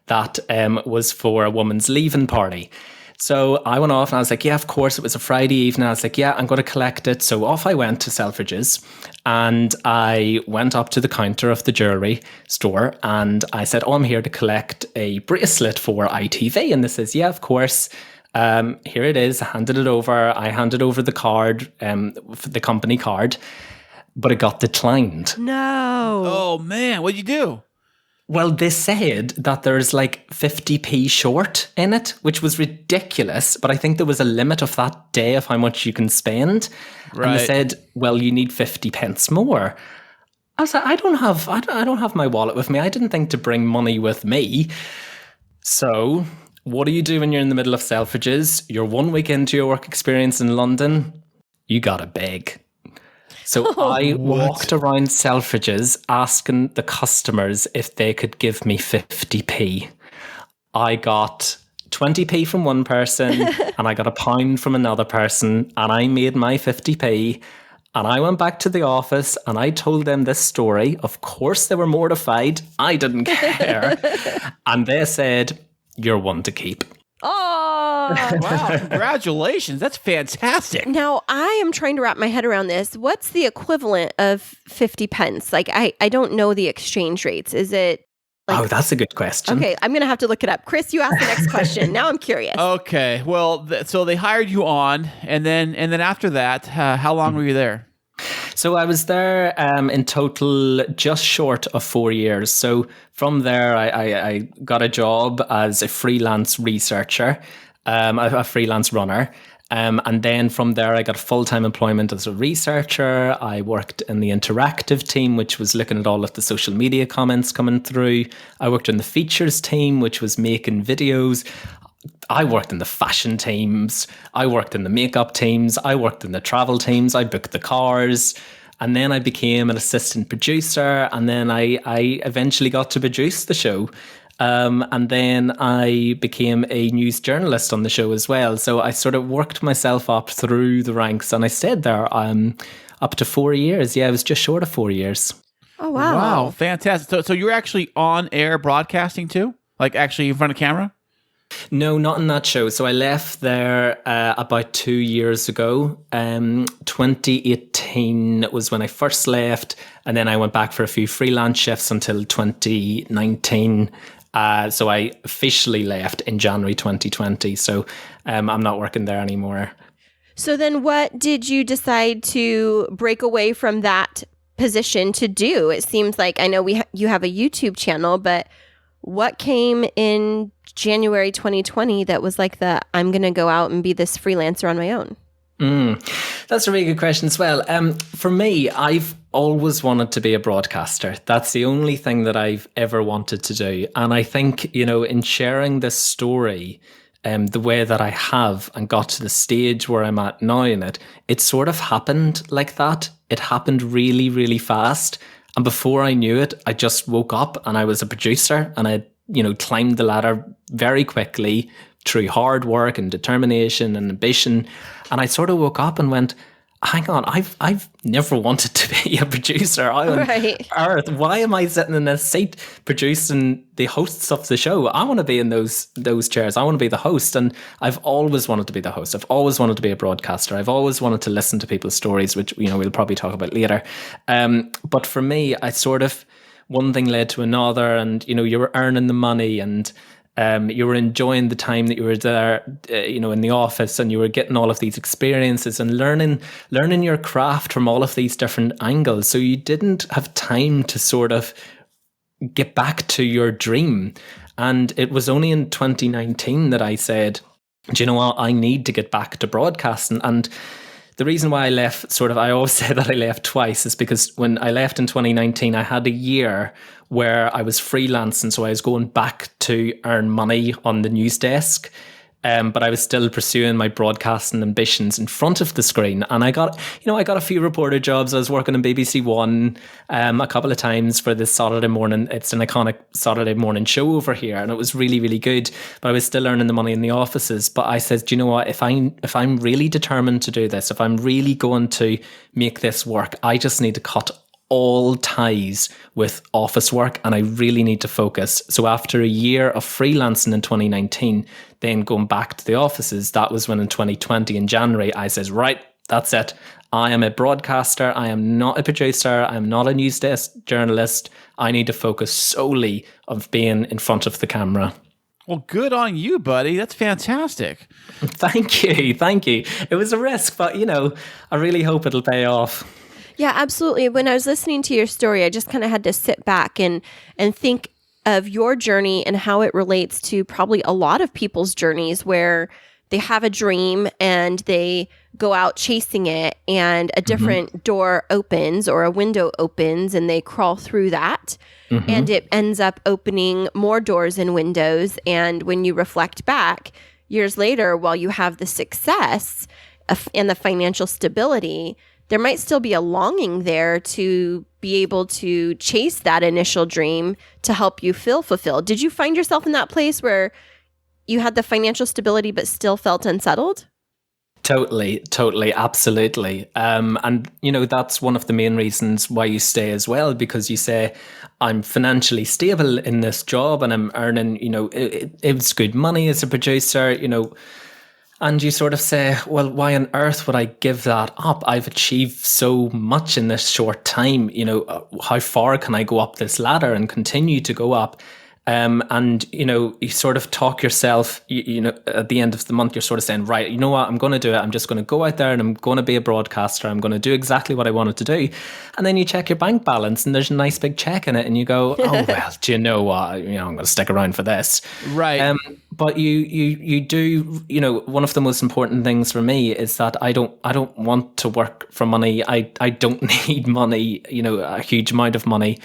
Speaker 1: that was for a woman's leaving party. So I went off and I was like, yeah, of course. It was a Friday evening. I was like, yeah, I'm going to collect it. So off I went to Selfridges and I went up to the counter of the jewellery store and I said, I'm here to collect a bracelet for ITV. And they says, yeah, of course. Here it is. I handed it over. I handed over the card, the company card, but it got declined.
Speaker 4: No.
Speaker 2: Oh, man. What'd you do?
Speaker 1: Well, they said that there's like 50p short in it, which was ridiculous. But I think there was a limit of that day of how much you can spend. Right. And they said, well, you need 50 pence more. I was like, I don't have my wallet with me. I didn't think to bring money with me. So what do you do when you're in the middle of Selfridges? You're 1 week into your work experience in London. You gotta beg. So I walked around Selfridges asking the customers if they could give me 50p. I got 20p from one person and I got £1 from another person and I made my 50p and I went back to the office and I told them this story. Of course, they were mortified. I didn't care. And they said, you're one to keep.
Speaker 4: Oh,
Speaker 2: wow. Congratulations. That's fantastic.
Speaker 4: Now, I am trying to wrap my head around this. What's the equivalent of 50 pence? Like, I don't know the exchange rates. Is it like...
Speaker 1: Oh, that's a good question.
Speaker 4: Okay, I'm going to have to look it up. Chris, you ask the next question. Now I'm curious.
Speaker 2: Okay. Well, so they hired you on, and then after that, how long were you there?
Speaker 1: So I was there in total just short of 4 years. So from there, I got a job as a freelance researcher, a freelance runner. And then from there, I got full-time employment as a researcher. I worked in the interactive team, which was looking at all of the social media comments coming through. I worked in the features team, which was making videos. I worked in the fashion teams. I worked in the makeup teams. I worked in the travel teams. I booked the cars. And then I became an assistant producer. And then I eventually got to produce the show. And then I became a news journalist on the show as well. So I sort of worked myself up through the ranks, and I stayed there up to 4 years. Yeah, it was just short of 4 years.
Speaker 4: Oh, wow.
Speaker 2: Wow, fantastic. So you're actually on air broadcasting too? Like actually in front of camera?
Speaker 1: No, not in that show. So I left there about 2 years ago. 2018 was when I first left, and then I went back for a few freelance shifts until 2019. So I officially left in January 2020. So I'm not working there anymore.
Speaker 4: So then what did you decide to break away from that position to do? It seems like, I know you have a YouTube channel, but what came in January 2020 that was like I'm going to go out and be this freelancer on my own?
Speaker 1: That's a really good question as well. For me, I've always wanted to be a broadcaster. That's the only thing that I've ever wanted to do. And I think, in sharing this story, the way that I have and got to the stage where I'm at now in it sort of happened like that. It happened really, really fast. And before I knew it, I just woke up and I was a producer, and I, climbed the ladder very quickly through hard work and determination and ambition. And I sort of woke up and went, hang on, I've never wanted to be a producer.
Speaker 4: Right.
Speaker 1: Earth, why am I sitting in a seat producing the hosts of the show? I want to be in those chairs. I want to be the host. And I've always wanted to be the host. I've always wanted to be a broadcaster. I've always wanted to listen to people's stories, which, we'll probably talk about later. But for me, I sort of, one thing led to another, and, you were earning the money, and you were enjoying the time that you were there, in the office, and you were getting all of these experiences and learning your craft from all of these different angles. So you didn't have time to sort of get back to your dream. And it was only in 2019 that I said, do you know what? I need to get back to broadcasting. And the reason why I left, I always say that I left twice, is because when I left in 2019, I had a year where I was freelancing. So I was going back to earn money on the news desk. But I was still pursuing my broadcasting ambitions in front of the screen. And I got a few reporter jobs. I was working on BBC One a couple of times for this Saturday morning. It's an iconic Saturday morning show over here, and it was really, really good. But I was still earning the money in the offices. But I said, do you know what? If I'm really determined to do this, if I'm really going to make this work, I just need to cut all ties with office work, and I really need to focus. So after a year of freelancing in 2019, then going back to the offices, that was when in 2020 in January, I says, right, that's it. I am a broadcaster. I am not a producer. I'm not a news desk journalist. I need to focus solely on being in front of the camera.
Speaker 2: Well, good on you, buddy. That's fantastic.
Speaker 1: Thank you. It was a risk, but I really hope it'll pay off.
Speaker 4: Yeah, absolutely. When I was listening to your story, I just kind of had to sit back and think of your journey and how it relates to probably a lot of people's journeys, where they have a dream and they go out chasing it, and a different door opens or a window opens, and they crawl through that. And it ends up opening more doors and windows. And when you reflect back years later, while you have the success and the financial stability, there might still be a longing there to be able to chase that initial dream to help you feel fulfilled. Did you find yourself in that place where you had the financial stability but still felt unsettled?
Speaker 1: Totally, absolutely. And, that's one of the main reasons why you stay as well, because you say, I'm financially stable in this job and I'm earning, it's good money as a producer, and you sort of say, well, why on earth would I give that up? I've achieved so much in this short time. How far can I go up this ladder and continue to go up? And, you sort of talk yourself, at the end of the month, you're sort of saying, right, you know what, I'm going to do it. I'm just going to go out there and I'm going to be a broadcaster. I'm going to do exactly what I wanted to do. And then you check your bank balance and there's a nice big check in it and you go, oh, well, do you know what? I'm going to stick around for this.
Speaker 2: Right.
Speaker 1: but you do, one of the most important things for me is that I don't want to work for money. I don't need money, a huge amount of money.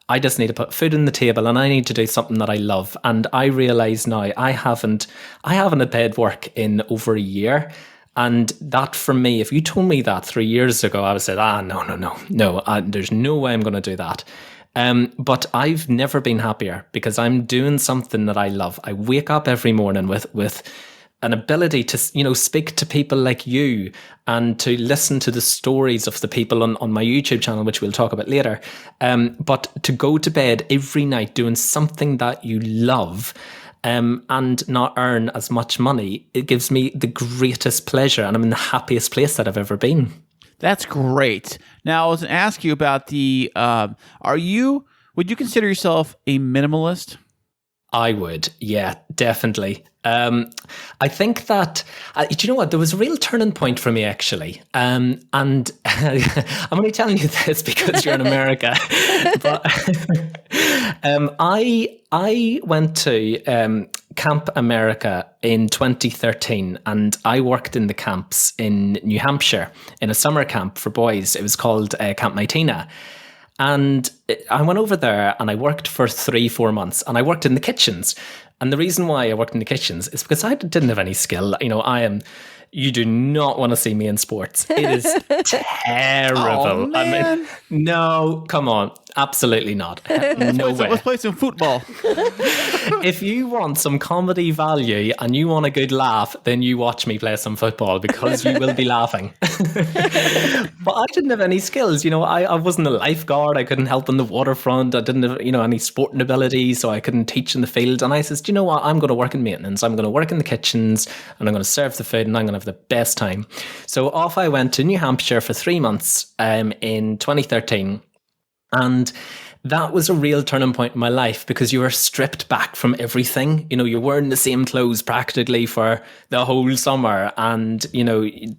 Speaker 1: I just need to put food on the table, and I need to do something that I love. And I realize now I haven't had paid work in over a year. And that for me, if you told me that 3 years ago, I would say, no, there's no way I'm going to do that. But I've never been happier because I'm doing something that I love. I wake up every morning with an ability to, speak to people like you and to listen to the stories of the people on my YouTube channel, which we'll talk about later. But to go to bed every night doing something that you love, and not earn as much money, it gives me the greatest pleasure, and I'm in the happiest place that I've ever been.
Speaker 2: That's great. Now, I was going to ask you about would you consider yourself a minimalist?
Speaker 1: I would, yeah, definitely. I think that, do you know what? There was a real turning point for me, actually. And I'm only telling you this because you're in America. But I went to Camp America in 2013, and I worked in the camps in New Hampshire in a summer camp for boys. It was called Camp Mytina. And I went over there and I worked for 3-4 months, and I worked in the kitchens. And the reason why I worked in the kitchens is because I didn't have any skill. You do not want to see me in sports. It is terrible.
Speaker 2: Oh, man.
Speaker 1: No, come on. Absolutely not. No way.
Speaker 2: Let's play some football.
Speaker 1: If you want some comedy value and you want a good laugh, then you watch me play some football because you will be laughing. But I didn't have any skills. I wasn't a lifeguard. I couldn't help on the waterfront. I didn't have, any sporting ability, so I couldn't teach in the field. And I says, do you know what? I'm going to work in maintenance. I'm going to work in the kitchens, and I'm going to serve the food, and I'm going to have the best time. So off I went to New Hampshire for 3 months in 2013. And that was a real turning point in my life because you were stripped back from everything. You're wearing the same clothes practically for the whole summer, and,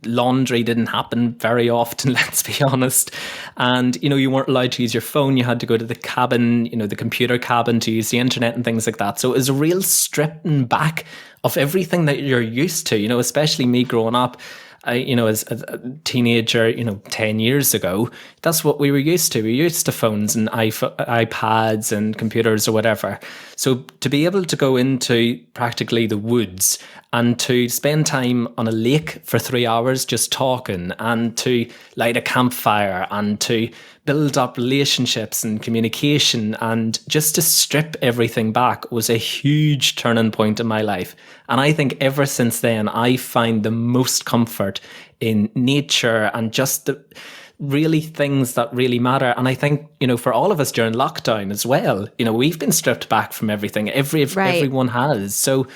Speaker 1: laundry didn't happen very often, let's be honest. And, you weren't allowed to use your phone. You had to go to the cabin, the computer cabin, to use the internet and things like that. So it was a real stripping back of everything that you're used to, especially me growing up. As a teenager, 10 years ago, that's what we were used to. We were used to phones and iPads and computers or whatever. So to be able to go into practically the woods and to spend time on a lake for 3 hours just talking, and to light a campfire, and to build up relationships and communication, and just to strip everything back was a huge turning point in my life. And I think ever since then, I find the most comfort in nature and just the really things that really matter. And I think, for all of us during lockdown as well, we've been stripped back from everything. Everyone has. So,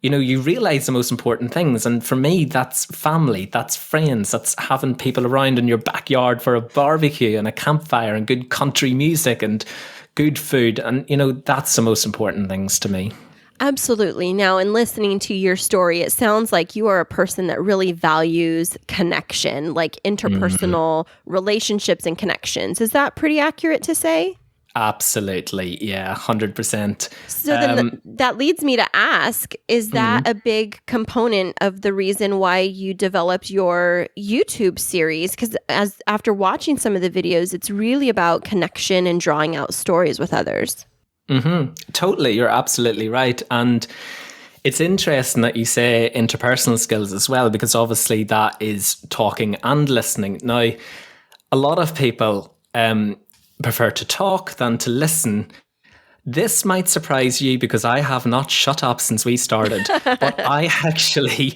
Speaker 1: you realize the most important things. And for me, that's family, that's friends, that's having people around in your backyard for a barbecue and a campfire and good country music and good food. And, that's the most important things to me.
Speaker 4: Absolutely. Now, in listening to your story, it sounds like you are a person that really values connection, like interpersonal relationships and connections. Is that pretty accurate to say?
Speaker 1: Absolutely. Yeah, 100%.
Speaker 4: So then that leads me to ask, is that a big component of the reason why you developed your YouTube series? Because after watching some of the videos, it's really about connection and drawing out stories with others.
Speaker 1: Totally. You're absolutely right. And it's interesting that you say interpersonal skills as well, because obviously that is talking and listening. Now, a lot of people prefer to talk than to listen. This might surprise you because I have not shut up since we started, but I actually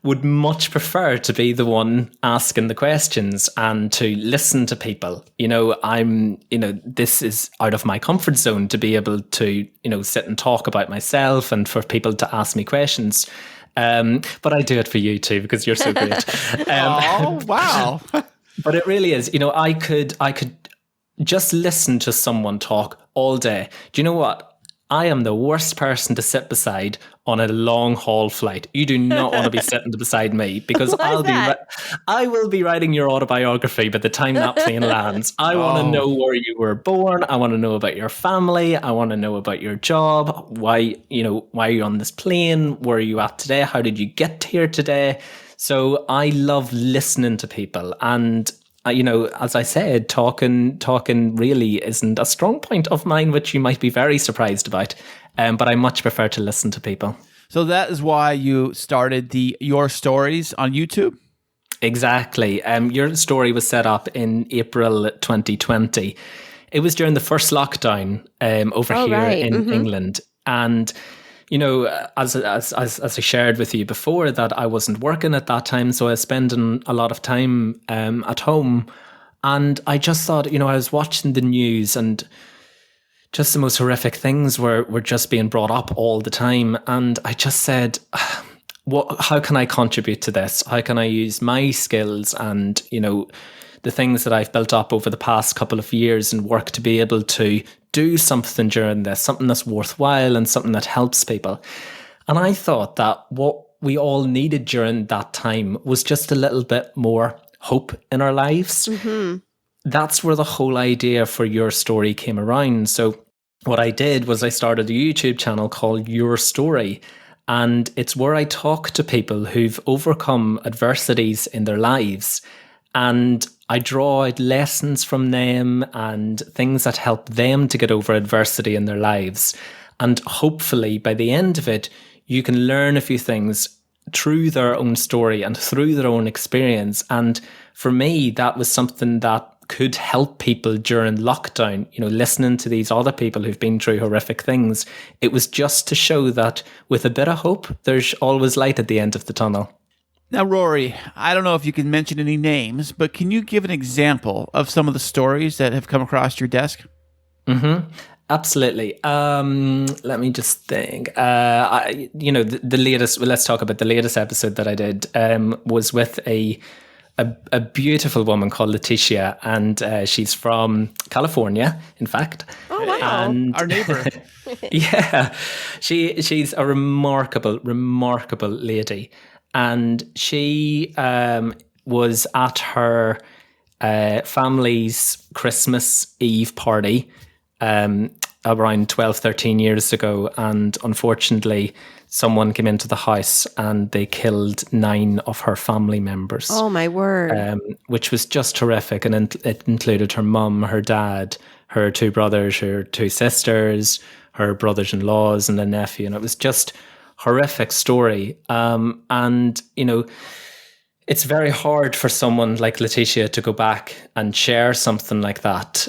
Speaker 1: would much prefer to be the one asking the questions and to listen to people. This is out of my comfort zone to be able to, sit and talk about myself and for people to ask me questions. But I do it for you too, because you're so great.
Speaker 2: Oh, wow.
Speaker 1: But it really is, I could just listen to someone talk all day. Do you know what? I am the worst person to sit beside on a long haul flight. You do not want to be sitting beside me because I will be writing your autobiography by the time that plane lands. I want to know where you were born. I want to know about your family. I want to know about your job. Why are you on this plane? Where are you at today? How did you get here today? So I love listening to people, and as I said, talking really isn't a strong point of mine, which you might be very surprised about. But I much prefer to listen to people.
Speaker 2: So that is why you started Your Stories on YouTube?
Speaker 1: Exactly. Your Story was set up in April 2020. It was during the first lockdown over here in England. And as I shared with you before, that I wasn't working at that time, so I was spending a lot of time at home. And I just thought, I was watching the news, and just the most horrific things were just being brought up all the time. And I just said, how can I contribute to this? How can I use my skills and, the things that I've built up over the past couple of years and work to be able to do something during this, something that's worthwhile and something that helps people. And I thought that what we all needed during that time was just a little bit more hope in our lives. Mm-hmm. That's where the whole idea for Your Story came around. So what I did was I started a YouTube channel called Your Story. And it's where I talk to people who've overcome adversities in their lives. And I draw out lessons from them and things that help them to get over adversity in their lives. And hopefully by the end of it, you can learn a few things through their own story and through their own experience. And for me, that was something that could help people during lockdown, listening to these other people who've been through horrific things. It was just to show that with a bit of hope, there's always light at the end of the tunnel.
Speaker 2: Now, Rory, I don't know if you can mention any names, but can you give an example of some of the stories that have come across your desk?
Speaker 1: Mm-hmm. Absolutely. Let me just think. The latest. Well, let's talk about the latest episode that I did. Was with a beautiful woman called Letitia, and she's from California, in fact.
Speaker 4: Oh wow!
Speaker 1: And
Speaker 2: our neighbor.
Speaker 1: Yeah, she's a remarkable lady. And she was at her family's Christmas Eve party around 12, 13 years ago. And unfortunately, someone came into the house and they killed 9 of her family members.
Speaker 4: Oh, my word.
Speaker 1: Which was just horrific. And it included her mum, her dad, her 2 brothers, her 2 sisters, her brothers-in-laws and a nephew. And it was just horrific story. And it's very hard for someone like Letitia to go back and share something like that.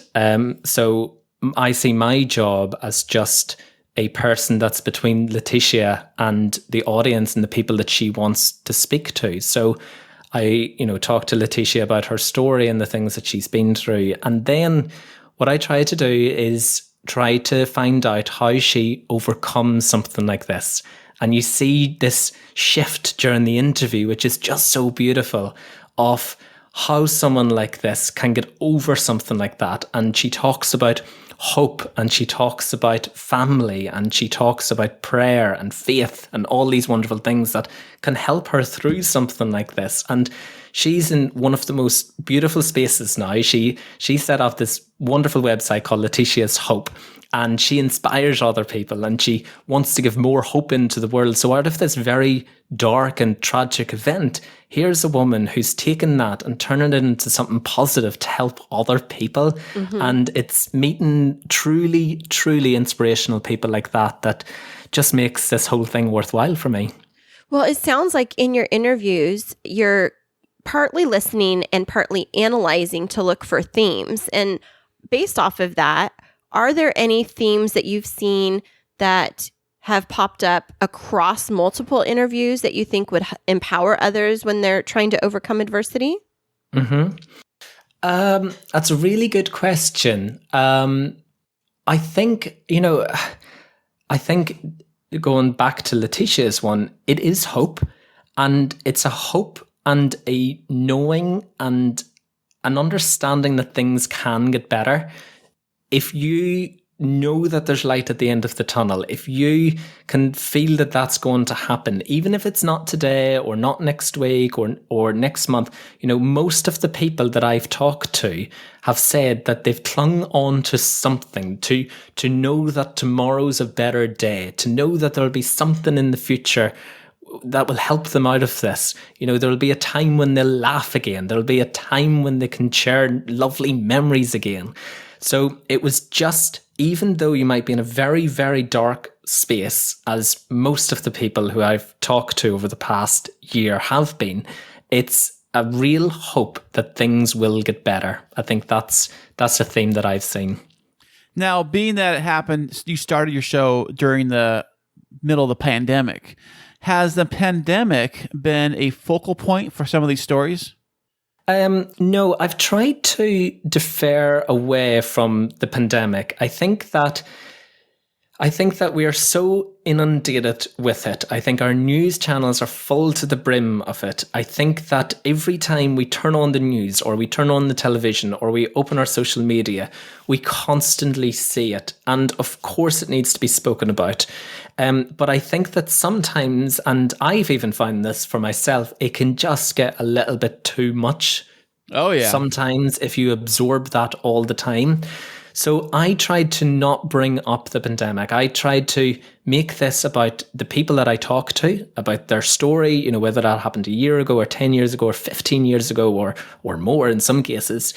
Speaker 1: So I see my job as just a person that's between Letitia and the audience and the people that she wants to speak to. So I, talk to Letitia about her story and the things that she's been through. And then what I try to do is try to find out how she overcomes something like this. And you see this shift during the interview, which is just so beautiful, of how someone like this can get over something like that. And she talks about hope, and she talks about family, and she talks about prayer and faith and all these wonderful things that can help her through something like this. And she's in one of the most beautiful spaces now. She set up this wonderful website called Letitia's Hope. And she inspires other people, and she wants to give more hope into the world. So out of this very dark and tragic event, here's a woman who's taken that and turning it into something positive to help other people. Mm-hmm. And it's meeting truly, truly inspirational people like that just makes this whole thing worthwhile for me.
Speaker 4: Well, it sounds like in your interviews, you're partly listening and partly analyzing to look for themes. And based off of that, are there any themes that you've seen that have popped up across multiple interviews that you think would empower others when they're trying to overcome adversity?
Speaker 1: Mm-hmm. That's a really good question. I think going back to Letitia's one, it is hope, and it's a hope and a knowing and an understanding that things can get better. If you know that there's light at the end of the tunnel, if you can feel that that's going to happen, even if it's not today or not next week or next month, most of the people that I've talked to have said that they've clung on to something to know that tomorrow's a better day, to know that there'll be something in the future that will help them out of this. There'll be a time when they'll laugh again. There'll be a time when they can share lovely memories again. So it was just, even though you might be in a very, very dark space, as most of the people who I've talked to over the past year have been, it's a real hope that things will get better. I think that's a theme that I've seen.
Speaker 2: Now, being that it happened, you started your show during the middle of the pandemic. Has the pandemic been a focal point for some of these stories?
Speaker 1: No, I've tried to defer away from the pandemic. I think that we are so inundated with it. I think our news channels are full to the brim of it. I think that every time we turn on the news or we turn on the television or we open our social media, we constantly see it. And of course it needs to be spoken about. But I think that sometimes, and I've even found this for myself, it can just get a little bit too much.
Speaker 2: Oh, yeah.
Speaker 1: Sometimes if you absorb that all the time. So I tried to not bring up the pandemic. I tried to make this about the people that I talk to, about their story, whether that happened a year ago or 10 years ago or 15 years ago or more in some cases,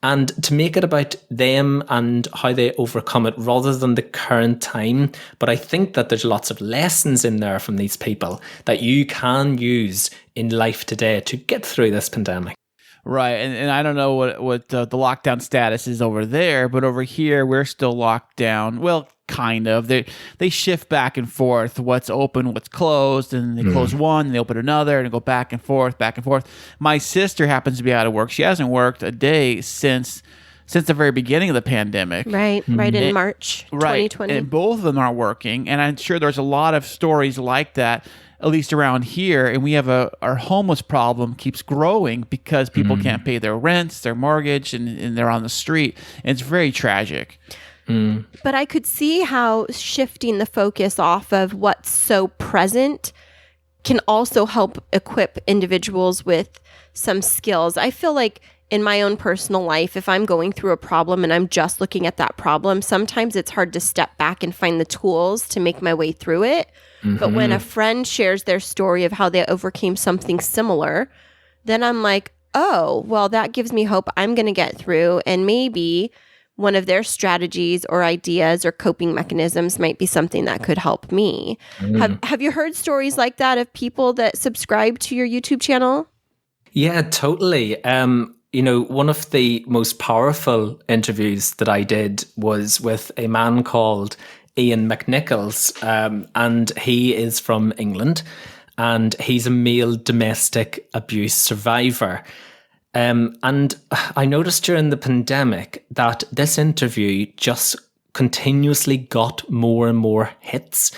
Speaker 1: and to make it about them and how they overcome it rather than the current time. But I think that there's lots of lessons in there from these people that you can use in life today to get through this pandemic.
Speaker 2: Right, and I don't know what the lockdown status is over there, but over here we're still locked down. Well, kind of. They shift back and forth. What's open, what's closed, and they close one, and they open another, and go back and forth, back and forth. My sister happens to be out of work. She hasn't worked a day since the very beginning of the pandemic.
Speaker 4: Right in March 2020.
Speaker 2: And both of them aren't working, and I'm sure there's a lot of stories like that, at least around here, and we have our homeless problem keeps growing because people can't pay their rents, their mortgage, and they're on the street. And it's very tragic.
Speaker 4: But I could see how shifting the focus off of what's so present can also help equip individuals with some skills. I feel like in my own personal life, if I'm going through a problem and I'm just looking at that problem, sometimes it's hard to step back and find the tools to make my way through it. But when a friend shares their story of how they overcame something similar, then I'm like, oh, well, that gives me hope I'm going to get through. And maybe one of their strategies or ideas or coping mechanisms might be something that could help me. Have you heard stories like that of people that subscribe to your YouTube channel?
Speaker 1: Yeah, totally. One of the most powerful interviews that I did was with a man called Ian McNichols, and he is from England, and he's a male domestic abuse survivor. And I noticed during the pandemic that this interview just continuously got more and more hits.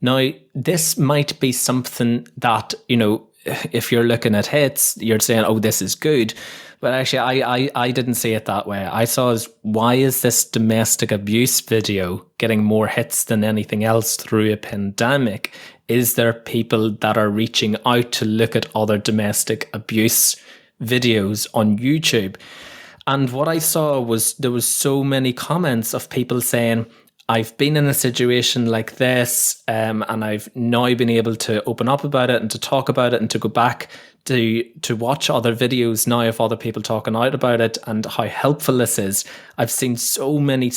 Speaker 1: Now, this might be something that, if you're looking at hits, you're saying, oh, this is good. But actually, I didn't see it that way. I saw as, why is this domestic abuse video getting more hits than anything else through a pandemic? Is there people that are reaching out to look at other domestic abuse videos on YouTube? And what I saw was there was so many comments of people saying, I've been in a situation like this, and I've now been able to open up about it and to talk about it and to go back to watch other videos now of other people talking out about it and how helpful this is. I've seen so many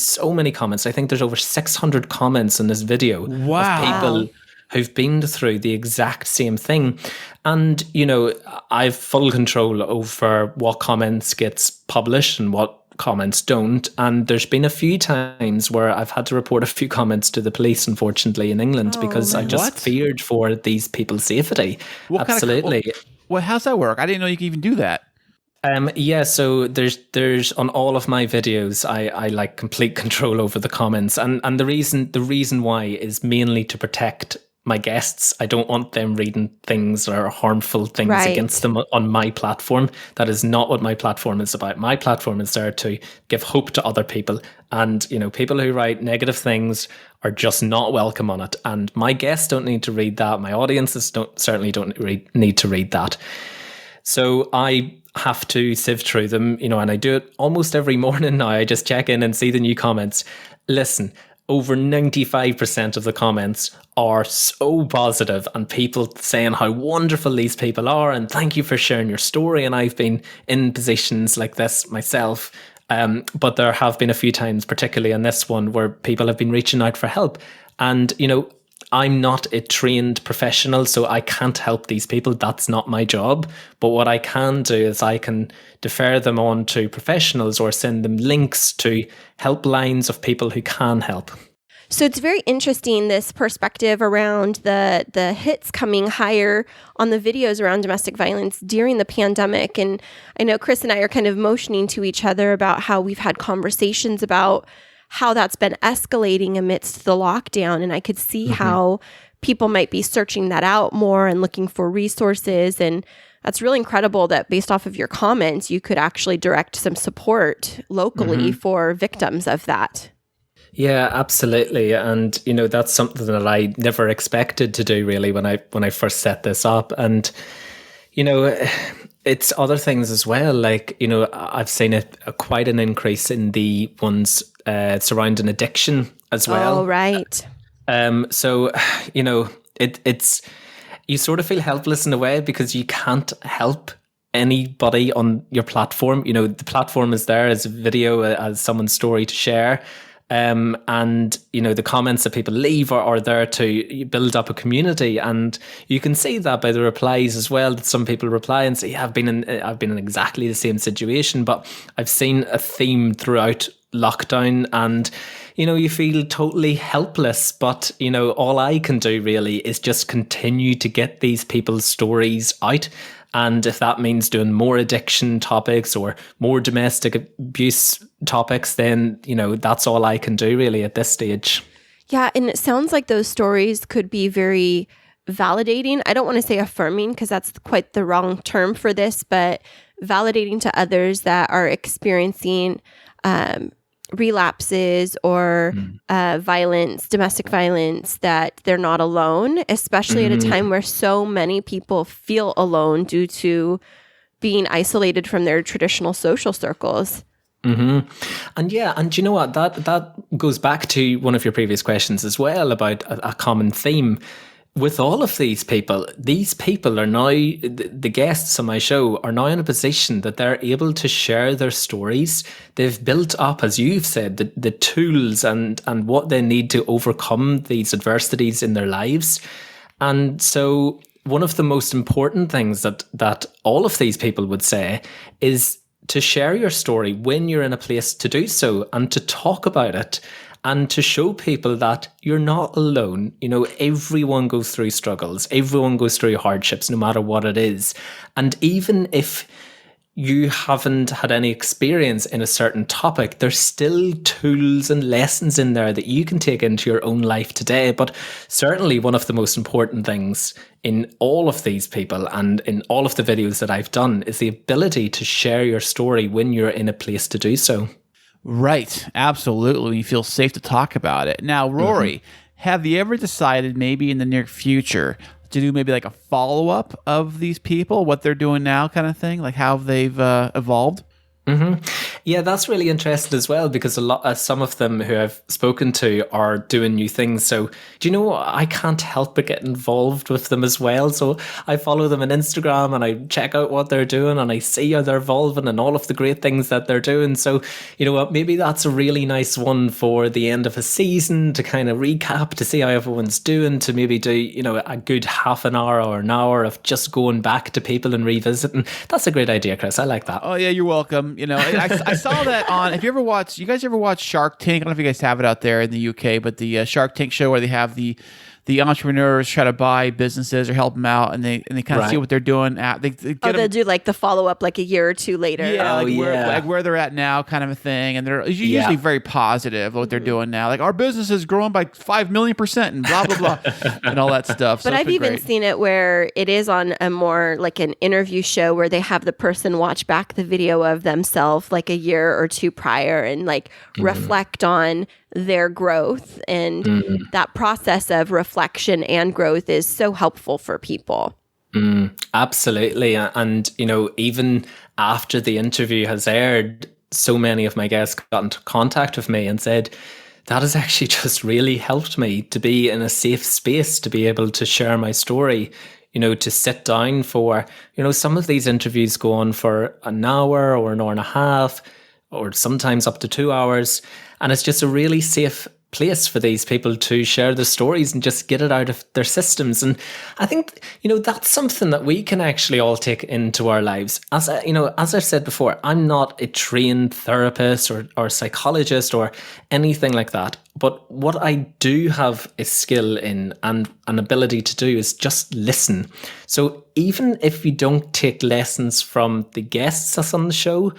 Speaker 1: comments. I think there's over 600 comments in this video of people who've been through the exact same thing. And, I've full control over what comments gets published and what comments don't. And there's been a few times where I've had to report a few comments to the police, unfortunately, in England, because I just feared for these people's safety. Absolutely.
Speaker 2: How's that work? I didn't know you could even do that.
Speaker 1: Yeah, so there's on all of my videos, I like complete control over the comments, and the reason why is mainly to protect my guests. I don't want them reading things or harmful things
Speaker 4: Right.
Speaker 1: against them on my platform. That is not what my platform is about. My platform is there to give hope to other people. And, people who write negative things are just not welcome on it. And my guests don't need to read that. My audiences certainly don't need to read that. So I have to sift through them, and I do it almost every morning now. I just check in and see the new comments. Listen, over 95% of the comments are so positive, and people saying how wonderful these people are and thank you for sharing your story. And I've been in positions like this myself. But there have been a few times, particularly on this one, where people have been reaching out for help. And, I'm not a trained professional, so I can't help these people. That's not my job. But what I can do is I can defer them on to professionals or send them links to helplines of people who can help.
Speaker 4: So it's very interesting, this perspective around the hits coming higher on the videos around domestic violence during the pandemic. And I know Chris and I are kind of motioning to each other about how we've had conversations about how that's been escalating amidst the lockdown. And I could see how people might be searching that out more and looking for resources. And that's really incredible that based off of your comments, you could actually direct some support locally for victims of that.
Speaker 1: Yeah, absolutely. And, that's something that I never expected to do really when I first set this up. And, it's other things as well. Like, I've seen quite an increase in the ones surrounding addiction as well.
Speaker 4: Oh, right.
Speaker 1: So, it's you sort of feel helpless in a way because you can't help anybody on your platform. The platform is there as a video, as someone's story to share. And, the comments that people leave are there to build up a community. And you can see that by the replies as well, that some people reply and say, I've been in exactly the same situation, but I've seen a theme throughout lockdown. And, you feel totally helpless. But, all I can do really is just continue to get these people's stories out. And if that means doing more addiction topics or more domestic abuse topics, then, that's all I can do really at this stage.
Speaker 4: Yeah. And it sounds like those stories could be very validating. I don't want to say affirming because that's quite the wrong term for this, but validating to others that are experiencing relapses or domestic violence, that they're not alone, especially at a time where so many people feel alone due to being isolated from their traditional social circles.
Speaker 1: And you know what, that goes back to one of your previous questions as well about a common theme. With all of these people are now, the guests on my show are now in a position that they're able to share their stories. They've built up, as you've said, the tools and what they need to overcome these adversities in their lives. And so one of the most important things that all of these people would say is to share your story when you're in a place to do so and to talk about it. And to show people that you're not alone. Everyone goes through struggles. Everyone goes through hardships, no matter what it is. And even if you haven't had any experience in a certain topic, there's still tools and lessons in there that you can take into your own life today. But certainly one of the most important things in all of these people and in all of the videos that I've done is the ability to share your story when you're in a place to do so.
Speaker 2: Right. Absolutely. You feel safe to talk about it. Now, Rory, have you ever decided maybe in the near future to do maybe like a follow-up of these people, what they're doing now kind of thing, like how they've evolved?
Speaker 1: Yeah, that's really interesting as well, because some of them who I've spoken to are doing new things. So, do you know what? I can't help but get involved with them as well. So I follow them on Instagram and I check out what they're doing and I see how they're evolving and all of the great things that they're doing. So, you know what? Maybe that's a really nice one for the end of a season to kind of recap, to see how everyone's doing, to maybe do, a good half an hour or an hour of just going back to people and revisiting. That's a great idea, Chris. I like that.
Speaker 2: Oh, yeah, you're welcome. I saw that on, if you guys ever watch Shark Tank? I don't know if you guys have it out there in the UK, but the Shark Tank show where they have the the entrepreneurs try to buy businesses or help them out, and they kind of see
Speaker 1: Right.
Speaker 2: what they're doing. They get
Speaker 4: they'll
Speaker 2: them,
Speaker 4: do like the follow up like a year or two later.
Speaker 2: yeah,
Speaker 1: Oh,
Speaker 2: like
Speaker 1: yeah.
Speaker 2: where they're at now, kind of a thing, and they're usually
Speaker 1: Yeah.
Speaker 2: very positive what they're doing now. Like our business is growing by 5 million% and blah blah blah, and all that stuff. So
Speaker 4: But
Speaker 2: it's
Speaker 4: I've
Speaker 2: been
Speaker 4: even
Speaker 2: great.
Speaker 4: seen it where it is on a more like an interview show where they have the person watch back the video of themselves like a year or two prior and like reflect on their growth. And that process of reflection and growth is so helpful for people.
Speaker 1: Absolutely. And, even after the interview has aired, so many of my guests got into contact with me and said, that has actually just really helped me to be in a safe space, to be able to share my story, to sit down for, some of these interviews go on for an hour or an hour and a half, or sometimes up to 2 hours. And it's just a really safe place for these people to share their stories and just get it out of their systems. And I think, that's something that we can actually all take into our lives. As I said before, I'm not a trained therapist or psychologist or anything like that. But what I do have a skill in and an ability to do is just listen. So even if you don't take lessons from the guests that's on the show,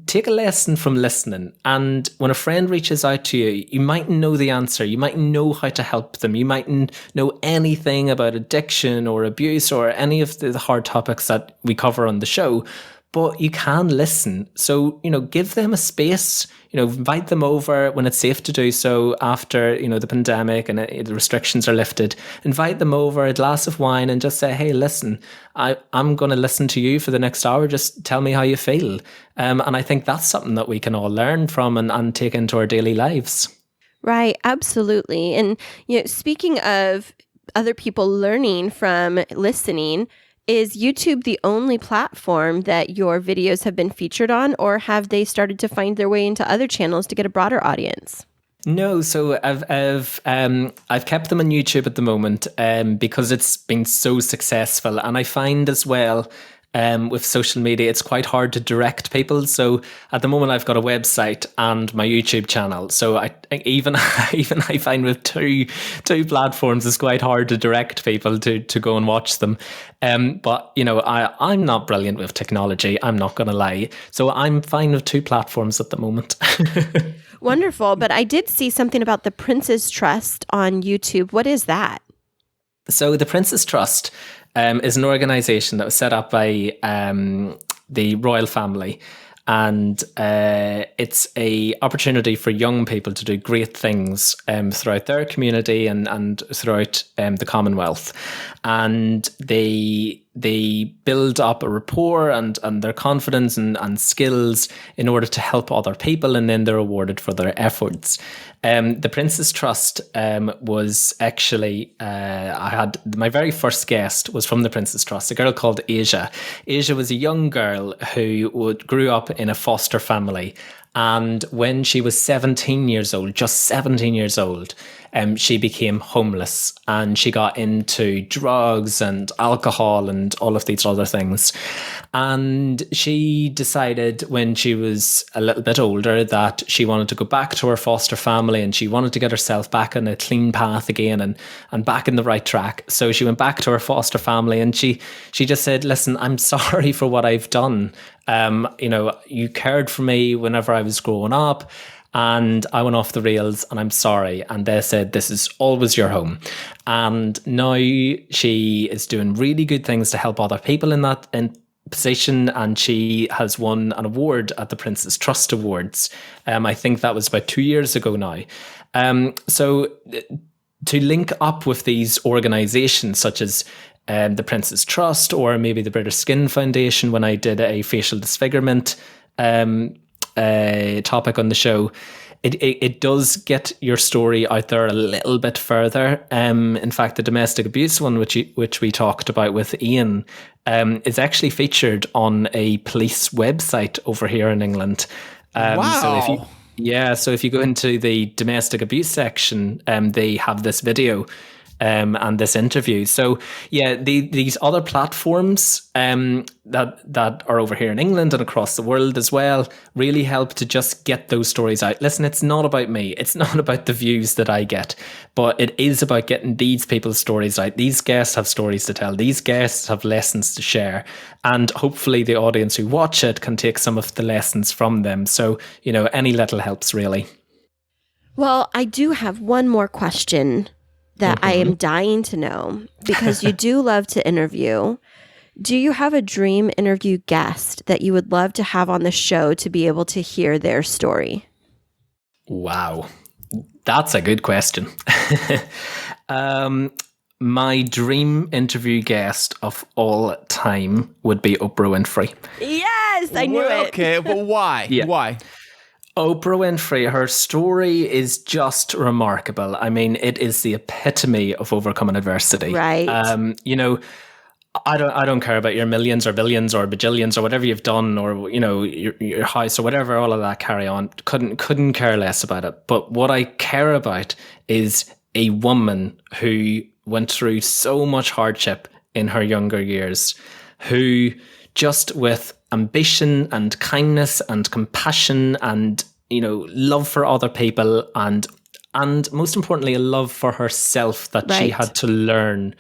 Speaker 1: take a lesson from listening. And when a friend reaches out to you, you might know the answer. You might know how to help them. You mightn't know anything about addiction or abuse or any of the hard topics that we cover on the show, but you can listen. So, give them a space, invite them over when it's safe to do so after, the pandemic and the restrictions are lifted. Invite them over, a glass of wine, and just say, hey, listen, I'm going to listen to you for the next hour. Just tell me how you feel. And I think that's something that we can all learn from and take into our daily lives.
Speaker 4: Right, absolutely. And speaking of other people learning from listening, is YouTube the only platform that your videos have been featured on, or have they started to find their way into other channels to get a broader audience?
Speaker 1: No, so I've kept them on YouTube at the moment because it's been so successful, and I find as well with social media it's quite hard to direct people. So at the moment I've got a website and my YouTube channel. So I find with two platforms it's quite hard to direct people to go and watch them. But I'm not brilliant with technology. I'm not going to lie. So I'm fine with two platforms at the moment.
Speaker 4: Wonderful. But I did see something about the Prince's Trust on YouTube. What is that?
Speaker 1: So the Prince's Trust is an organization that was set up by the royal family. And it's a opportunity for young people to do great things throughout their community and throughout the Commonwealth. And they build up a rapport and their confidence and skills in order to help other people, and then they're rewarded for their efforts. The Prince's Trust was actually, I had my very first guest was from the Prince's Trust, a girl called Asia. Asia was a young girl who grew up in a foster family. And when she was 17 years old, just 17 years old, she became homeless and she got into drugs and alcohol and all of these other things. And she decided when she was a little bit older that she wanted to go back to her foster family and she wanted to get herself back on a clean path again and back in the right track. So she went back to her foster family and she just said, listen, I'm sorry for what I've done. You cared for me whenever I was growing up and I went off the rails and I'm sorry. And they said, this is always your home. And now she is doing really good things to help other people in that position, and she has won an award at the Prince's Trust Awards. I think that was about 2 years ago now. So to link up with these organizations such as the Prince's Trust or maybe the British Skin Foundation, when I did a facial disfigurement topic on the show, it does get your story out there a little bit further. In fact, the domestic abuse one, which we talked about with Ian, is actually featured on a police website over here in England.
Speaker 2: Wow.
Speaker 1: So if you go into the domestic abuse section, they have this video and this interview. So yeah, these other platforms that are over here in England and across the world as well really help to just get those stories out. Listen, it's not about me. It's not about the views that I get, but it is about getting these people's stories out. These guests have stories to tell. These guests have lessons to share. And hopefully the audience who watch it can take some of the lessons from them. So, any little helps really.
Speaker 4: Well, I do have one more question that I am dying to know, because you do love to interview. Do you have a dream interview guest that you would love to have on the show to be able to hear their story?
Speaker 1: Wow, that's a good question. My dream interview guest of all time would be Oprah Winfrey.
Speaker 4: Yes, I knew it.
Speaker 2: Okay, but why?
Speaker 1: Yeah.
Speaker 2: Why?
Speaker 1: Oprah Winfrey, her story is just remarkable. I mean, it is the epitome of overcoming adversity.
Speaker 4: Right.
Speaker 1: I don't care about your millions or billions or bajillions or whatever you've done, or your house or whatever, all of that, carry on. Couldn't care less about it. But what I care about is a woman who went through so much hardship in her younger years, who just with ambition and kindness and compassion and love for other people and most importantly a love for herself that she had to learn,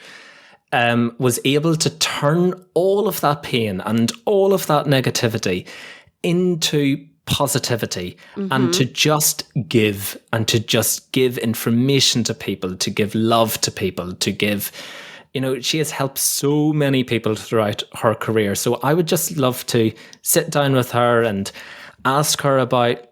Speaker 1: was able to turn all of that pain and all of that negativity into positivity, and to just give information to people, to give love to people, to give. She has helped so many people throughout her career. So I would just love to sit down with her and ask her about,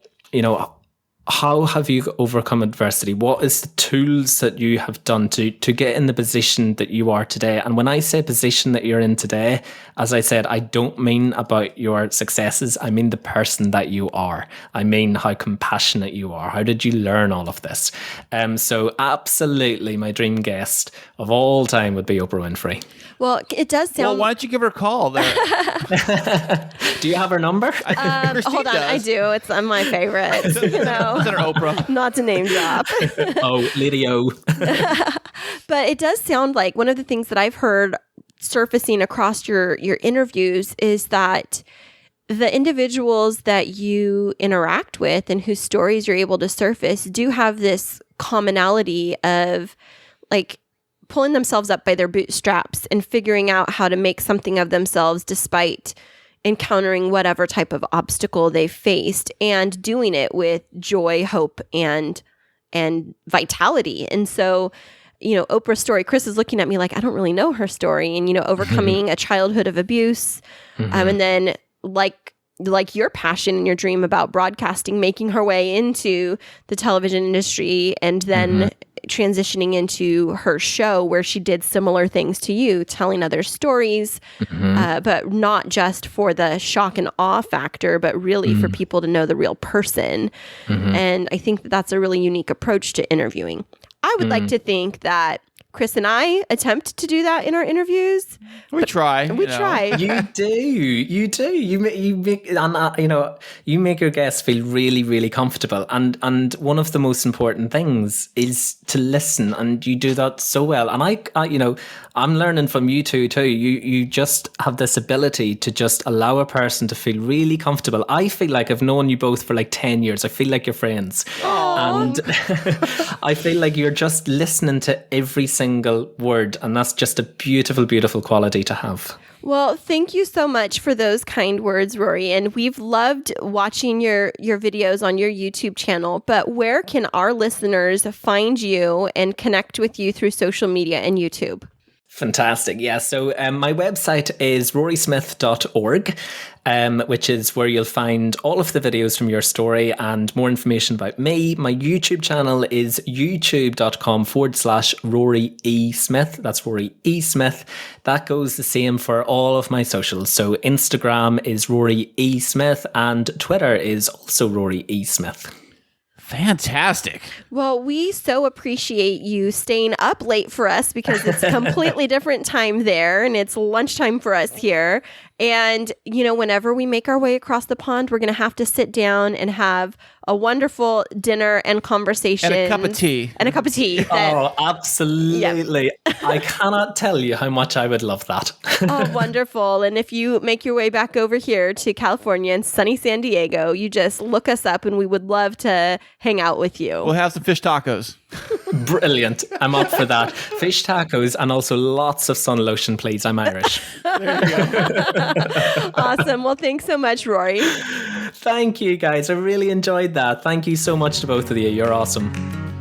Speaker 1: how have you overcome adversity? What is the tools that you have done to get in the position that you are today? And when I say position that you're in today, as I said, I don't mean about your successes. I mean the person that you are. I mean how compassionate you are. How did you learn all of this? So absolutely, my dream guest of all time would be Oprah Winfrey.
Speaker 4: Well, it does sound...
Speaker 2: Well, why don't you give her a call there?
Speaker 1: Do you have her number?
Speaker 4: Hold on, I do. It's my favorite.
Speaker 2: Consider Oprah.
Speaker 4: Not to name drop.
Speaker 1: Oh, Lady O.
Speaker 4: But it does sound like one of the things that I've heard surfacing across your interviews is that the individuals that you interact with and whose stories you're able to surface do have this commonality of like pulling themselves up by their bootstraps and figuring out how to make something of themselves despite encountering whatever type of obstacle they faced, and doing it with joy, hope, and vitality. And so, Oprah's story, Chris is looking at me like, I don't really know her story, and, overcoming a childhood of abuse. And then like your passion and your dream about broadcasting, making her way into the television industry, and then transitioning into her show where she did similar things to you, telling other stories, but not just for the shock and awe factor, but really for people to know the real person. And I think that's a really unique approach to interviewing. I would like to think that Chris and I attempt to do that in our interviews.
Speaker 2: We try.
Speaker 4: We try.
Speaker 1: You do. You make your guests feel really, really comfortable. And one of the most important things is to listen, and you do that so well. And I'm learning from you two too. You just have this ability to just allow a person to feel really comfortable. I feel like I've known you both for like 10 years. I feel like you're friends.
Speaker 4: Aww.
Speaker 1: And I feel like you're just listening to every single word, and that's just a beautiful, beautiful quality to have.
Speaker 4: Well, thank you so much for those kind words, Rory. And we've loved watching your videos on your YouTube channel. But where can our listeners find you and connect with you through social media and YouTube?
Speaker 1: Fantastic. Yeah. So my website is rorysmith.org, which is where you'll find all of the videos from your story and more information about me. My YouTube channel is youtube.com/Rory E. Smith. That's Rory E. Smith. That goes the same for all of my socials. So Instagram is Rory E. Smith and Twitter is also Rory E. Smith.
Speaker 2: Fantastic.
Speaker 4: Well, we so appreciate you staying up late for us because it's a completely different time there and it's lunchtime for us here. And, whenever we make our way across the pond, we're going to have to sit down and have a wonderful dinner and conversation.
Speaker 2: And a cup of tea.
Speaker 1: Oh, absolutely. I cannot tell you how much I would love that.
Speaker 4: Oh, wonderful. And if you make your way back over here to California and sunny San Diego, you just look us up and we would love to hang out with you.
Speaker 2: We'll have some fish tacos.
Speaker 1: Brilliant. I'm up for that. Fish tacos and also lots of sun lotion, please. I'm Irish.
Speaker 2: There you go.
Speaker 4: Awesome. Well, thanks so much, Rory.
Speaker 1: Thank you, guys. I really enjoyed that. Thank you so much to both of you. You're awesome.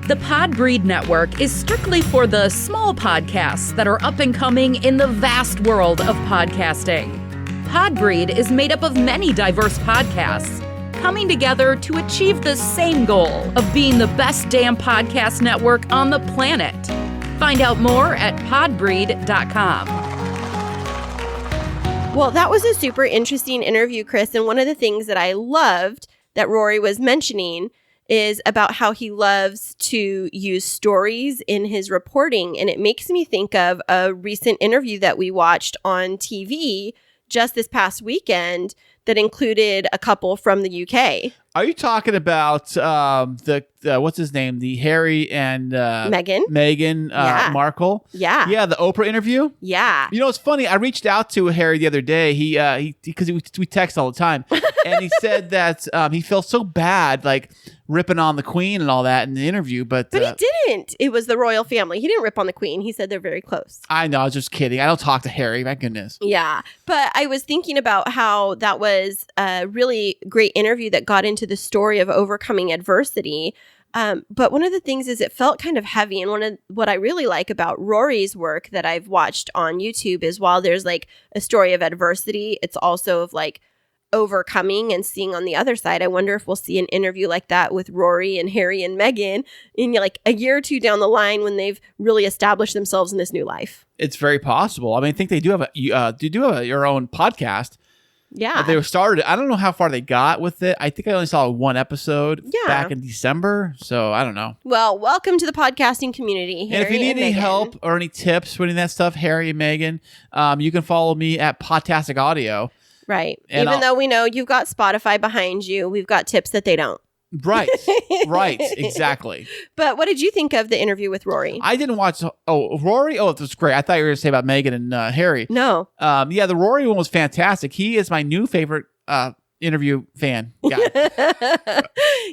Speaker 5: The Podbreed Network is strictly for the small podcasts that are up and coming in the vast world of podcasting. Podbreed is made up of many diverse podcasts coming together to achieve the same goal of being the best damn podcast network on the planet. Find out more at podbreed.com.
Speaker 4: Well, that was a super interesting interview, Chris. And one of the things that I loved that Rory was mentioning is about how he loves to use stories in his reporting. And it makes me think of a recent interview that we watched on TV just this past weekend that included a couple from the UK.
Speaker 2: Are you talking about the what's his name? The Harry and Meghan Markle?
Speaker 4: Yeah.
Speaker 2: Yeah, the Oprah interview?
Speaker 4: Yeah.
Speaker 2: It's funny. I reached out to Harry the other day. He because we text all the time. And he said that he felt so bad, like ripping on the Queen and all that in the interview. But
Speaker 4: he didn't. It was the royal family. He didn't rip on the Queen. He said they're very close.
Speaker 2: I know. I was just kidding. I don't talk to Harry. My goodness.
Speaker 4: Yeah. But I was thinking about how that was a really great interview that got into the story of overcoming adversity. But one of the things is it felt kind of heavy. And what I really like about Rory's work that I've watched on YouTube is while there's like a story of adversity, it's also of like overcoming and seeing on the other side. I wonder if we'll see an interview like that with Rory and Harry and Meghan in like a year or two down the line when they've really established themselves in this new life.
Speaker 2: It's very possible. I mean, I think they do have your own podcast.
Speaker 4: Yeah.
Speaker 2: They started. I don't know how far they got with it. I think I only saw one episode back in December. So I don't know.
Speaker 4: Well, welcome to the podcasting community, Harry.
Speaker 2: And if you need any
Speaker 4: Meghan.
Speaker 2: help or any tips for any of that stuff, Harry and Meghan, you can follow me at Podtastic Audio.
Speaker 4: Right.
Speaker 2: And
Speaker 4: even though we know you've got Spotify behind you, we've got tips that they don't.
Speaker 2: Right. Right. Exactly.
Speaker 4: But what did you think of the interview with Rory?
Speaker 2: I didn't watch. Oh, Rory. Oh, this was great. I thought you were going to say about Meghan and Harry.
Speaker 4: No.
Speaker 2: Yeah, the Rory one was fantastic. He is my new favorite interview fan. Yeah.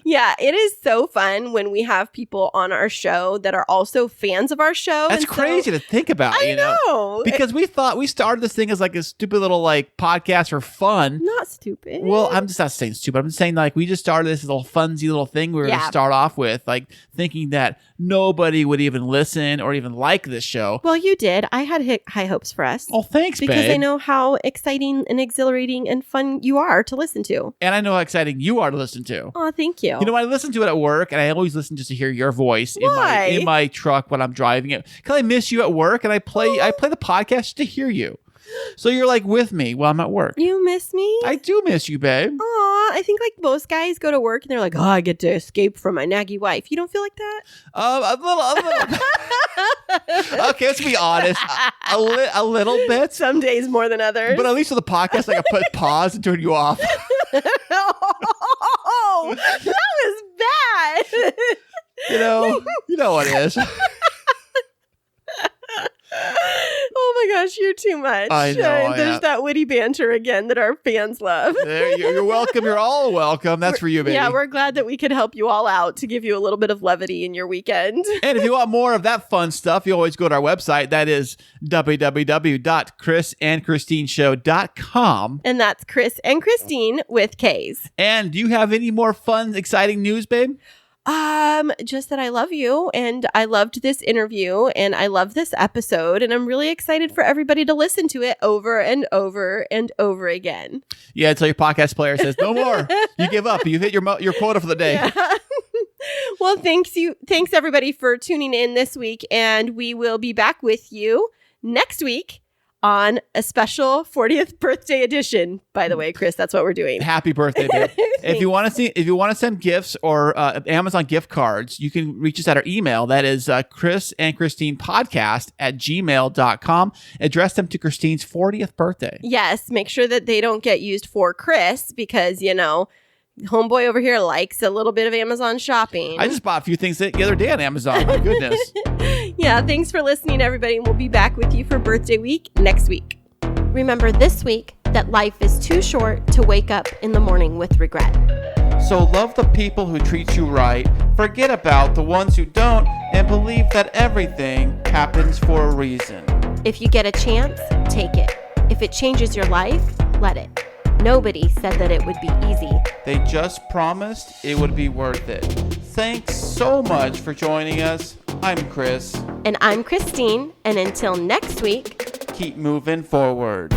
Speaker 4: Yeah, it is so fun when we have people on our show that are also fans of our show.
Speaker 2: That's crazy to think about.
Speaker 4: I know.
Speaker 2: Because we thought we started this thing as like a stupid little like podcast for fun.
Speaker 4: Not stupid.
Speaker 2: Well, I'm just not saying stupid. I'm just saying like we just started this little funsy little thing we were going to start off with, like thinking that nobody would even listen or even like this show.
Speaker 4: Well, you did. I had high hopes for us.
Speaker 2: Oh, thanks,
Speaker 4: because
Speaker 2: babe.
Speaker 4: I know how exciting and exhilarating and fun you are to listen to.
Speaker 2: And I know how exciting you are to listen to.
Speaker 4: Oh, thank you.
Speaker 2: You know, I listen to it at work, and I always listen just to hear your voice in my truck when I'm driving it. Because I miss you at work, and I play the podcast just to hear you. So you're like with me while I'm at work.
Speaker 4: You miss me?
Speaker 2: I do miss you, babe.
Speaker 4: Aw, I think like most guys go to work and they're like, oh, I get to escape from my naggy wife. You don't feel like that?
Speaker 2: A little. Okay, let's be honest. A little bit.
Speaker 4: Some days more than others.
Speaker 2: But at least with the podcast, I can put pause and turn you off.
Speaker 4: Oh, that was bad.
Speaker 2: You know what it is.
Speaker 4: Oh my gosh, you're too much.
Speaker 2: I know.
Speaker 4: There's that witty banter again that our fans love.
Speaker 2: You're welcome. You're all welcome. That's for you, baby.
Speaker 4: Yeah, we're glad that we could help you all out to give you a little bit of levity in your weekend.
Speaker 2: And if you want more of that fun stuff, you always go to our website. That is www.chrisandchristineshow.com.
Speaker 4: And that's Chris and Christine with K's.
Speaker 2: And do you have any more fun, exciting news, babe?
Speaker 4: Just that I love you and I loved this interview and I love this episode and I'm really excited for everybody to listen to it over and over and over again.
Speaker 2: Yeah, until your podcast player says no more. You give up. You've hit your quota for the day.
Speaker 4: Yeah. Well, thanks everybody for tuning in this week and we will be back with you next week on a special 40th birthday edition. By the way, Chris, that's what we're doing.
Speaker 2: Happy birthday, babe. If you want to send gifts or Amazon gift cards, you can reach us at our email. That is Chris and Christine podcast at gmail.com. Address them to Christine's 40th birthday.
Speaker 4: Yes, make sure that they don't get used for Chris because, homeboy over here likes a little bit of Amazon shopping.
Speaker 2: I just bought a few things the other day on Amazon. My goodness.
Speaker 4: Yeah, thanks for listening, everybody. And we'll be back with you for birthday week next week. Remember this week that life is too short to wake up in the morning with regret.
Speaker 2: So love the people who treat you right, forget about the ones who don't, and believe that everything happens for a reason.
Speaker 4: If you get a chance, take it. If it changes your life, let it. Nobody said that it would be easy.
Speaker 2: They just promised it would be worth it. Thanks so much for joining us. I'm Chris.
Speaker 4: And I'm Christine. And until next week,
Speaker 2: keep moving forward.